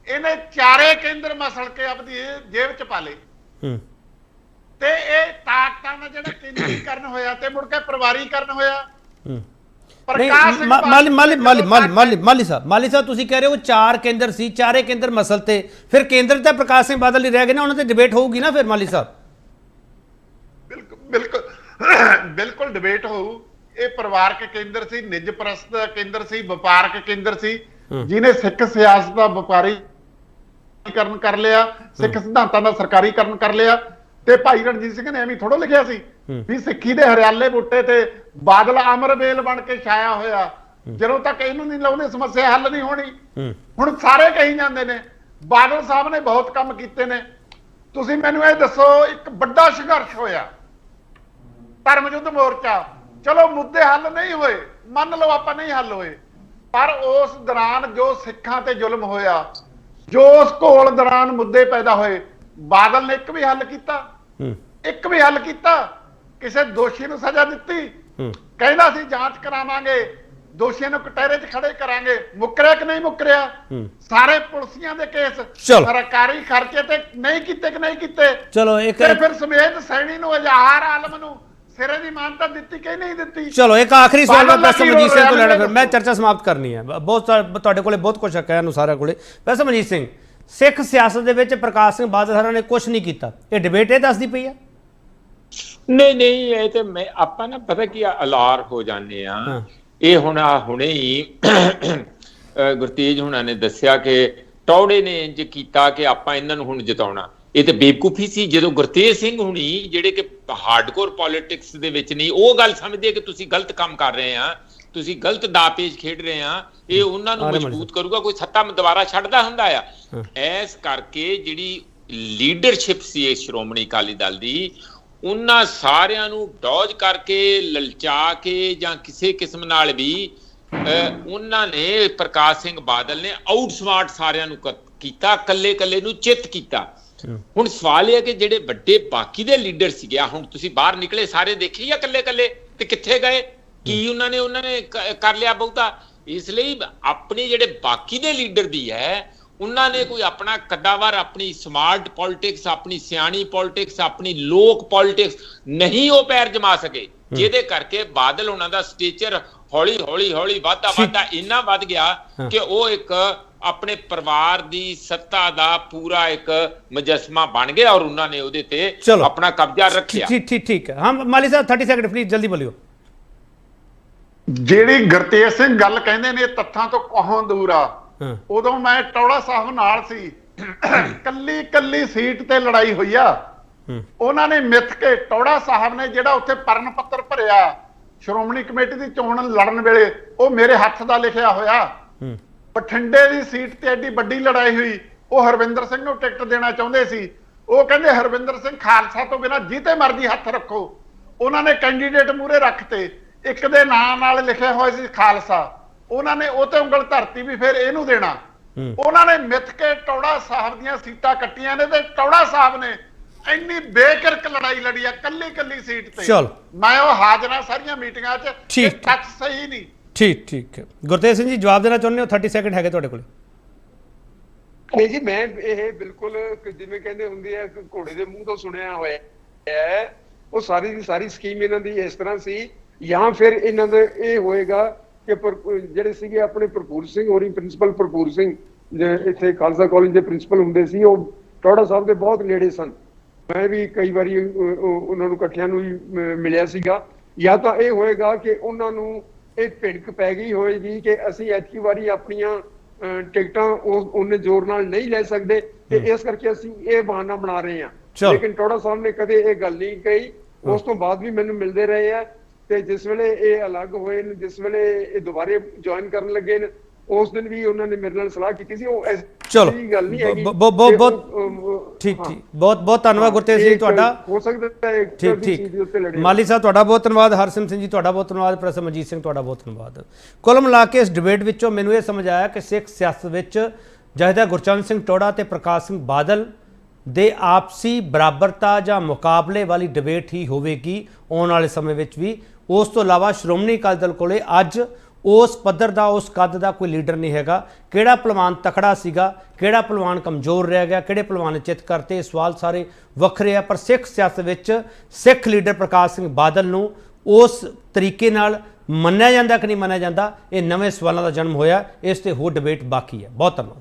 ਇਹਨੇ 4 ਕੇਂਦਰ ਮਸਲ ਕੇ ਆਪਣੀ ਜੇਬ ਚ ਪਾ ਲਏ। ਤੇ ਇਹ ਤਾਕਤਾਂ ਦਾ ਜਿਹੜਾ ਕੇਂਦਰੀਕਰਨ ਹੋਇਆ ਤੇ ਮੁੜ ਕੇ ਪਰਿਵਾਰੀਕਰਨ ਹੋਇਆ। ਪ੍ਰਕਾਸ਼ ਸਿੰਘ ਮਾਲੀ ਸਾਹਿਬ ਤੁਸੀਂ ਕਹਿ ਰਹੇ ਹੋ 4 ਕੇਂਦਰ ਸੀ, 4 ਕੇਂਦਰ ਮਸਲ ਤੇ, ਫਿਰ ਕੇਂਦਰ ਤਾਂ ਪ੍ਰਕਾਸ਼ ਸਿੰਘ ਬਾਦਲ ਹੀ ਰਹਿ ਗਏ ਨਾ, ਉਹਨਾਂ ਤੇ ਡਿਬੇਟ ਹੋਊਗੀ ਨਾ ਫਿਰ ਮਾਲੀ ਸਾਹਿਬ। ਬਿਲਕੁਲ ਡਿਬੇਟ ਹੋਊ। ਇਹ ਪਰਿਵਾਰਕ ਕੇਂਦਰ ਸੀ, ਨਿੱਜ ਪ੍ਰਸਤ ਕੇਂਦਰ ਸੀ, ਵਪਾਰਕ ਕੇਂਦਰ ਸੀ, ਜਿਹਨੇ ਸਿੱਖ ਸਿਆਸਤ ਦਾ ਵਪਾਰੀਕਰਨ ਕਰ ਲਿਆ, ਸਿੱਖ ਸਿਧਾਂਤਾਂ ਦਾ ਸਰਕਾਰੀਕਰਨ ਕਰ ਲਿਆ। ਤੇ ਭਾਈ ਰਣਜੀਤ ਸਿੰਘ ਨੇ ਐਵੇਂ ਥੋੜੋ ਲਿਖਿਆ ਸੀ ਵੀ ਸਿੱਖੀ ਦੇ ਹਰਿਆਲੇ ਬੂਟੇ ਤੇ ਬਾਦਲ ਅਮਰਵੇਲ ਬਣ ਕੇ ਛਾਇਆ ਹੋਇਆ, ਜਦੋਂ ਤੱਕ ਇਹਨੂੰ ਨਹੀਂ ਲਾਉਂਦੇ ਸਮੱਸਿਆ ਹੱਲ ਨਹੀਂ ਹੋਣੀ। ਹੁਣ ਸਾਰੇ ਕਹੀ ਜਾਂਦੇ ਨੇ ਬਾਦਲ ਸਾਹਿਬ ਨੇ ਬਹੁਤ ਕੰਮ ਕੀਤੇ ਨੇ। ਤੁਸੀਂ ਮੈਨੂੰ ਇਹ ਦੱਸੋ, ਇੱਕ ਵੱਡਾ ਸੰਘਰਸ਼ ਹੋਇਆ ਧਰਮ ਯੁੱਧ ਮੋਰਚਾ, ਚਲੋ ਮੁੱਦੇ ਹੱਲ ਨਹੀਂ ਹੋਏ, ਮੰਨ ਲਓ ਆਪਾਂ ਨਹੀਂ ਹੱਲ ਹੋਏ, ਪਰ ਉਸ ਦੌਰਾਨ ਜੋ ਸਿੱਖਾਂ ਤੇ ਜ਼ੁਲਮ ਹੋਇਆ, ਜੋ ਉਸ ਘੋਲ ਦੌਰਾਨ ਮੁੱਦੇ ਪੈਦਾ ਹੋਏ, ਬਾਦਲ ਨੇ ਇੱਕ ਵੀ ਹੱਲ ਕੀਤਾ? ਇੱਕ ਵੀ ਹੱਲ ਕੀਤਾ? ਕਿਸੇ ਦੋਸ਼ੀ ਨੂੰ ਸਜ਼ਾ ਦਿੱਤੀ? ਕਹਿੰਦਾ ਸੀ ਜਾਂਚ ਕਰਾਵਾਂਗੇ, ਦੋਸ਼ੀਆਂ ਨੂੰ ਕਟਹਿਰੇ 'ਚ ਖੜੇ ਕਰਾਂਗੇ। ਮੁੱਕਰਿਆ ਕਿ ਨਹੀਂ ਮੁੱਕਰਿਆ? ਸਾਰੇ ਪੁਲਿਸੀਆਂ ਦੇ ਕੇਸ ਸਰਕਾਰੀ ਖਰਚੇ ਤੇ ਨਹੀਂ ਕੀਤੇ ਕਿ ਨਹੀਂ ਕੀਤੇ? ਚਲੋ ਇੱਕ ਫਿਰ ਸਮੇਤ ਸੈਣੀ ਨੂੰ, ਅਜ਼ਹਾਰ ਆਲਮ ਨੂੰ ਸਿਰੇ ਦੀ ਮਾਨਤਾ ਦਿੱਤੀ ਕਿ ਨਹੀਂ ਦਿੱਤੀ? ਚਲੋ ਇੱਕ ਆਖਰੀ ਸਵਾਲ ਮੈਂ ਪ੍ਰੋਫੈਸਰ ਮਨਜੀਤ ਸਿੰਘ ਤੋਂ ਲੈਣਾ, ਫਿਰ ਮੈਂ ਚਰਚਾ ਸਮਾਪਤ ਕਰਨੀ ਹੈ। ਬਹੁਤ ਤੁਹਾਡੇ ਕੋਲੇ ਬਹੁਤ ਕੁਝ ਹੈ ਨੂੰ ਸਾਰਿਆਂ ਕੋਲੇ। ਪ੍ਰੋਫੈਸਰ ਮਨਜੀਤ ਸਿੰਘ, ਸਿੱਖ ਸਿਆਸਤ ਦੇ ਵਿੱਚ ਪ੍ਰਕਾਸ਼ ਸਿੰਘ ਬਾਦਲ ਹਰਾਂ ਨੇ ਕੁਝ ਨਹੀਂ ਕੀਤਾ, ਇਹ ਡਿਬੇਟ ਇਹ ਦੱਸਦੀ ਪਈ ਹੈ? ਨਹੀਂ, ਇਹ ਤੇ ਮੈਂ ਆਪਾਂ ਨਾ ਪਤਾ ਕੀ ਅਲਾਰ ਹੋ ਜਾਂਦੇ ਆ। ਇਹ ਹੁਣੇ ਹੀ ਗੁਰਤੇਜ ਹੁਣਾਂ ਨੇ ਦੱਸਿਆ ਕਿ ਟੌੜੇ ਨੇ ਇੰਜ ਕੀਤਾ ਕਿ ਆਪਾਂ ਇਹਨਾਂ ਨੂੰ ਹੁਣ ਜਿਤਾਉਣਾ। ਇਹ ਤੇ ਬੇਵਕੂਫੀ ਸੀ। ਜਦੋਂ ਗੁਰਤੇਜ ਸਿੰਘ ਹੁਣੀ ਜਿਹੜੇ ਕਿ ਹਾਰਡਕੋਰ ਪੋਲਿਟਿਕਸ ਦੇ ਵਿੱਚ ਨਹੀਂ, ਉਹ ਗੱਲ ਸਮਝਦੇ ਕਿ ਤੁਸੀਂ ਗਲਤ ਕੰਮ ਕਰ ਰਹੇ ਆ, ਤੁਸੀਂ ਗਲਤ ਦਾਅਪੇਚ ਖੇਡ ਰਹੇ ਆ, ਇਹ ਉਹਨਾਂ ਨੂੰ ਮਜ਼ਬੂਤ ਕਰੂਗਾ। ਕੋਈ ਸੱਤਾ ਦੁਬਾਰਾ ਛੱਡਦਾ ਹੁੰਦਾ ਆ। ਇਸ ਕਰਕੇ ਜਿਹੜੀ ਲੀਡਰਸ਼ਿਪ ਸੀ ਇਹ ਸ਼੍ਰੋਮਣੀ ਅਕਾਲੀ ਦਲ ਦੀ, ਉਹਨਾਂ ਸਾਰਿਆਂ ਨੂੰ ਡੌਜ ਕਰਕੇ, ਲਲਚਾ ਕੇ ਜਾਂ ਕਿਸੇ ਕਿਸਮ ਨਾਲ ਵੀ ਉਹਨਾਂ ਨੇ, ਪ੍ਰਕਾਸ਼ ਸਿੰਘ ਬਾਦਲ ਨੇ ਆਊਟਸਮਾਰਟ ਸਾਰਿਆਂ ਨੂੰ ਕੀਤਾ, ਕੱਲੇ ਨੂੰ ਚਿੱਤ ਕੀਤਾ। ਹੁਣ ਸਵਾਲ ਇਹ ਹੈ ਕਿ ਜਿਹੜੇ ਵੱਡੇ ਬਾਕੀ ਦੇ ਲੀਡਰ ਸੀਗੇ, ਹੁਣ ਤੁਸੀਂ ਬਾਹਰ ਨਿਕਲੇ ਸਾਰੇ ਦੇਖੇ ਜਾਂ ਕੱਲੇ ਤੇ ਕਿੱਥੇ ਗਏ? ਕੀ ਉਹਨਾਂ ਨੇ ਕਰ ਲਿਆ ਬਹੁਤਾ? ਇਸ ਲਈ ਆਪਣੇ ਜਿਹੜੇ ਬਾਕੀ ਦੇ ਲੀਡਰ ਵੀ ਹੈ, ਉਹਨਾਂ ਨੇ ਕੋਈ ਆਪਣਾ ਕੱਦਾਵਾਰ, ਆਪਣੀ ਸਮਾਰਟ ਪੋਲਿਟਿਕਸ, ਆਪਣੀ ਸਿਆਣੀ ਪੋਲਿਟਿਕਸ, ਆਪਣੀ ਲੋਕ ਪੋਲਿਟਿਕਸ ਨਹੀਂ ਉਹ ਪੈਰ ਜਮਾ ਸਕੇ, ਜਿਹਦੇ ਕਰਕੇ ਬਾਦਲ ਉਹਨਾਂ ਦਾ ਸਟੇਚਰ ਹੌਲੀ ਵੱਧਦਾ ਇੰਨਾ ਵੱਧ ਗਿਆ ਕਿ ਉਹ ਇੱਕ ਆਪਣੇ ਪਰਿਵਾਰ ਦੀ ਸੱਤਾ ਦਾ ਪੂਰਾ ਇੱਕ ਮੁਜੱਸਮਾ ਬਣ ਗਿਆ ਔਰ ਉਹਨਾਂ ਨੇ ਉਹਦੇ ਤੇ ਆਪਣਾ ਕਬਜ਼ਾ ਰੱਖਿਆ। ਠੀਕ ਹੈ। ਹਾਂ ਮਾਲੀ ਸਾਹਿਬ 30 ਸੈਕਿੰਡ ਪਲੀਜ਼, ਜਲਦੀ ਬੋਲਿਓ। ਜਿਹੜੀ ਗੁਰਤੇਜ ਸਿੰਘ ਗੱਲ ਕਹਿੰਦੇ ਨੇ ਤੱਥਾਂ ਤੋਂ ਕੋਹਾਂ ਦੂਰ ਆ, ਉਦੋਂ ਮੈਂ ਟੌੜਾ ਸਾਹਿਬ ਨਾਲ ਸੀ। ਕੱਲੀ ਸੀਟ ਤੇ ਲੜਾਈ ਹੋਈ ਆ। ਉਹਨਾਂ ਨੇ ਮਿੱਥ ਕੇ, ਟੌੜਾ ਸਾਹਿਬ ਨੇ ਜਿਹੜਾ ਉੱਥੇ ਪਰਨ ਪੱਤਰ ਭਰਿਆ ਸ਼੍ਰੋਮਣੀ ਕਮੇਟੀ ਦੀ ਚੋਣ ਲੜਨ ਵੇਲੇ, ਉਹ ਮੇਰੇ ਹੱਥ ਦਾ ਲਿਖਿਆ ਹੋਇਆ। ਬਠਿੰਡੇ ਦੀ ਸੀਟ ਤੇ ਐਡੀ ਵੱਡੀ ਲੜਾਈ ਹੋਈ, ਉਹ ਹਰਵਿੰਦਰ ਸਿੰਘ ਨੂੰ ਟਿਕਟ ਦੇਣਾ ਚਾਹੁੰਦੇ ਸੀ। ਉਹ ਕਹਿੰਦੇ ਹਰਵਿੰਦਰ ਸਿੰਘ ਖਾਲਸਾ ਤੋਂ ਬਿਨਾਂ ਜਿਹਤੇ ਮਰਜ਼ੀ ਹੱਥ ਰੱਖੋ। ਉਹਨਾਂ ਨੇ ਕੈਂਡੀਡੇਟ ਮੂਹਰੇ ਰੱਖਤੇ, ਇੱਕ ਦੇ ਨਾਂ ਨਾਲ ਲਿਖਿਆ ਹੋਇਆ ਸੀ ਖਾਲਸਾ, ਉਹਨਾਂ ਨੇ ਉਹ ਤੇ ਉਂਗਲ ਧਰਤੀ ਵੀ ਫਿਰ ਇਹਨੂੰ ਦੇਣਾ। ਉਹਨਾਂ ਨੇ ਮਿੱਥ ਕੇ ਟੌੜਾ ਸਾਹਿਬ ਦੀਆਂ ਸੀਟਾਂ ਕੱਟੀਆਂ ਨੇ ਤੇ ਟੌੜਾ ਸਾਹਿਬ ਨੇ ਇੰਨੀ ਬੇਕਿਰਕ ਲੜਾਈ ਲੜੀ ਆ ਕੱਲੀ ਸੀਟ ਤੇ। ਮੈਂ ਉਹ ਹਾਜ਼ਰਾਂ ਸਾਰੀਆਂ ਮੀਟਿੰਗਾਂ 'ਚ, ਟੱਚ ਸਹੀ ਨਹੀਂ। ਠੀਕ ਹੈ। ਗੁਰਤੇਜ ਸਿੰਘ ਜੀ ਜਵਾਬ ਦੇਣਾ ਚਾਹੁੰਦੇ ਹੋ? 30 ਸੈਕਿੰਡ ਹੈਗੇ ਤੁਹਾਡੇ ਕੋਲ। ਨਹੀਂ ਜੀ, ਮੈਂ ਇਹ ਬਿਲਕੁਲ ਜਿਵੇਂ ਕਹਿੰਦੇ ਹੁੰਦੇ ਆ ਘੋੜੇ ਦੇ ਮੂੰਹ ਤੋਂ ਸੁਣਿਆ ਹੋਇਆ ਹੈ, ਉਹ ਸਾਰੀ ਦੀ ਸਾਰੀ ਸਕੀਮ ਇਹਨਾਂ ਦੀ ਇਸ ਤਰ੍ਹਾਂ ਸੀ। ਜਾਂ ਫਿਰ ਇਹਨਾਂ ਦਾ ਇਹ ਹੋਏਗਾ ਕਿ ਜਿਹੜੇ ਸੀਗੇ ਆਪਣੇ ਭਰਪੂਰ ਸਿੰਘ ਹੋਰੀ, ਪ੍ਰਿੰਸੀਪਲ ਭਰਪੂਰ ਸਿੰਘ ਇੱਥੇ ਖਾਲਸਾ ਕਾਲਜ ਦੇ ਪ੍ਰਿੰਸੀਪਲ ਹੁੰਦੇ ਸੀ, ਉਹ ਟੌੜਾ ਸਾਹਿਬ ਦੇ ਬਹੁਤ ਨੇੜੇ ਸਨ। ਮੈਂ ਵੀ ਕਈ ਵਾਰੀ ਉਹਨਾਂ ਨੂੰ ਇਕੱਠਿਆਂ ਨੂੰ ਹੀ ਮਿਲਿਆ ਸੀਗਾ। ਜਾਂ ਤਾਂ ਇਹ ਹੋਏਗਾ ਕਿ ਉਹਨਾਂ ਨੂੰ ਇਹ ਭਿੜਕ ਪੈ ਗਈ ਹੋਏਗੀ ਕਿ ਅਸੀਂ ਐਤਕੀ ਵਾਰੀ ਆਪਣੀਆਂ ਟਿਕਟਾਂ ਉਹਨੇ ਜ਼ੋਰ ਨਾਲ ਨਹੀਂ ਲੈ ਸਕਦੇ ਤੇ ਇਸ ਕਰਕੇ ਅਸੀਂ ਇਹ ਬਹਾਨਾ ਬਣਾ ਰਹੇ ਹਾਂ। ਲੇਕਿਨ ਟੋੜਾ ਸਾਹਿਬ ਨੇ ਕਦੇ ਇਹ ਗੱਲ ਨਹੀਂ ਕਹੀ। ਉਸ ਤੋਂ ਬਾਅਦ ਵੀ ਮੈਨੂੰ ਮਿਲਦੇ ਰਹੇ ਆ ਤੇ ਜਿਸ ਵੇਲੇ ਇਹ ਅਲੱਗ ਹੋਏ ਨੇ, ਜਿਸ ਵੇਲੇ ਇਹ ਦੁਬਾਰੇ ਜੁਆਇਨ ਕਰਨ ਲੱਗੇ ਨੇ, ਉਸ ਦਿਨ ਵੀ ਉਹਨਾਂ ਨੇ ਮੇਰੇ ਨਾਲ ਸਲਾਹ ਕੀਤੀ ਸੀ। ਉਹ ਚਲੋ ਗੱਲ ਨਹੀਂ ਹੈਗੀ। ਬਹੁਤ ਠੀਕ ਬਹੁਤ ਧੰਨਵਾਦ ਗੁਰਤੇਜ ਸਿੰਘ ਤੁਹਾਡਾ। ਹੋ ਸਕਦਾ ਹੈ ਠੀਕ ਮਾਲੀ ਸਾਹਿਬ ਤੁਹਾਡਾ ਬਹੁਤ ਧੰਨਵਾਦ। ਹਰਸਿਮਰਤ ਸਿੰਘ ਜੀ ਤੁਹਾਡਾ ਬਹੁਤ ਧੰਨਵਾਦ। ਪ੍ਰੋਫੈਸਰ ਮਨਜੀਤ ਸਿੰਘ ਤੁਹਾਡਾ ਬਹੁਤ ਧੰਨਵਾਦ। ਕੁੱਲ ਮਿਲਾ ਕੇ ਇਸ ਡਿਬੇਟ ਵਿੱਚੋਂ ਮੈਨੂੰ ਇਹ ਸਮਝ ਆਇਆ ਕਿ ਸਿੱਖ ਸਿਆਸਤ ਵਿੱਚ ਜਥੇਦਾਰ ਗੁਰਚਰਨ ਸਿੰਘ ਟੋੜਾ ਤੇ ਪ੍ਰਕਾਸ਼ ਸਿੰਘ ਬਾਦਲ ਦੇ ਆਪਸੀ ਬਰਾਬਰਤਾ ਜਾਂ ਮੁਕਾਬਲੇ ਵਾਲੀ ਡਿਬੇਟ ਹੀ ਹੋਵੇਗੀ ਆਉਣ ਵਾਲੇ ਸਮੇਂ ਵਿੱਚ ਵੀ। ਉਸ ਤੋਂ ਇਲਾਵਾ ਸ਼੍ਰੋਮਣੀ ਅਕਾਲੀ ਦਲ ਕੋਲੇ ਅੱਜ ਉਸ ਪੱਧਰ ਦਾ, ਉਸ ਕੱਦ ਦਾ ਕੋਈ ਲੀਡਰ ਨਹੀਂ ਹੈਗਾ। ਕਿਹੜਾ ਪਹਿਲਵਾਨ ਤਕੜਾ ਸੀਗਾ, ਕਿਹੜਾ ਪਹਿਲਵਾਨ ਕਮਜ਼ੋਰ ਰਹਿ ਗਿਆ, ਕਿਹੜੇ ਪਹਿਲਵਾਨ ਨੇ ਚਿੱਤ ਕਰਤੇ, ਸਵਾਲ ਸਾਰੇ ਵੱਖਰੇ ਆ। ਪਰ ਸਿੱਖ ਸਿਆਸਤ ਵਿੱਚ ਸਿੱਖ ਲੀਡਰ ਪ੍ਰਕਾਸ਼ ਸਿੰਘ ਬਾਦਲ ਨੂੰ ਉਸ ਤਰੀਕੇ ਨਾਲ ਮੰਨਿਆ ਜਾਂਦਾ ਕਿ ਨਹੀਂ ਮੰਨਿਆ ਜਾਂਦਾ, ਇਹ ਨਵੇਂ ਸਵਾਲਾਂ ਦਾ ਜਨਮ ਹੋਇਆ। ਇਸ ਤੇ ਹੋਰ ਡਿਬੇਟ ਬਾਕੀ ਹੈ। ਬਹੁਤ ਧੰਨਵਾਦ।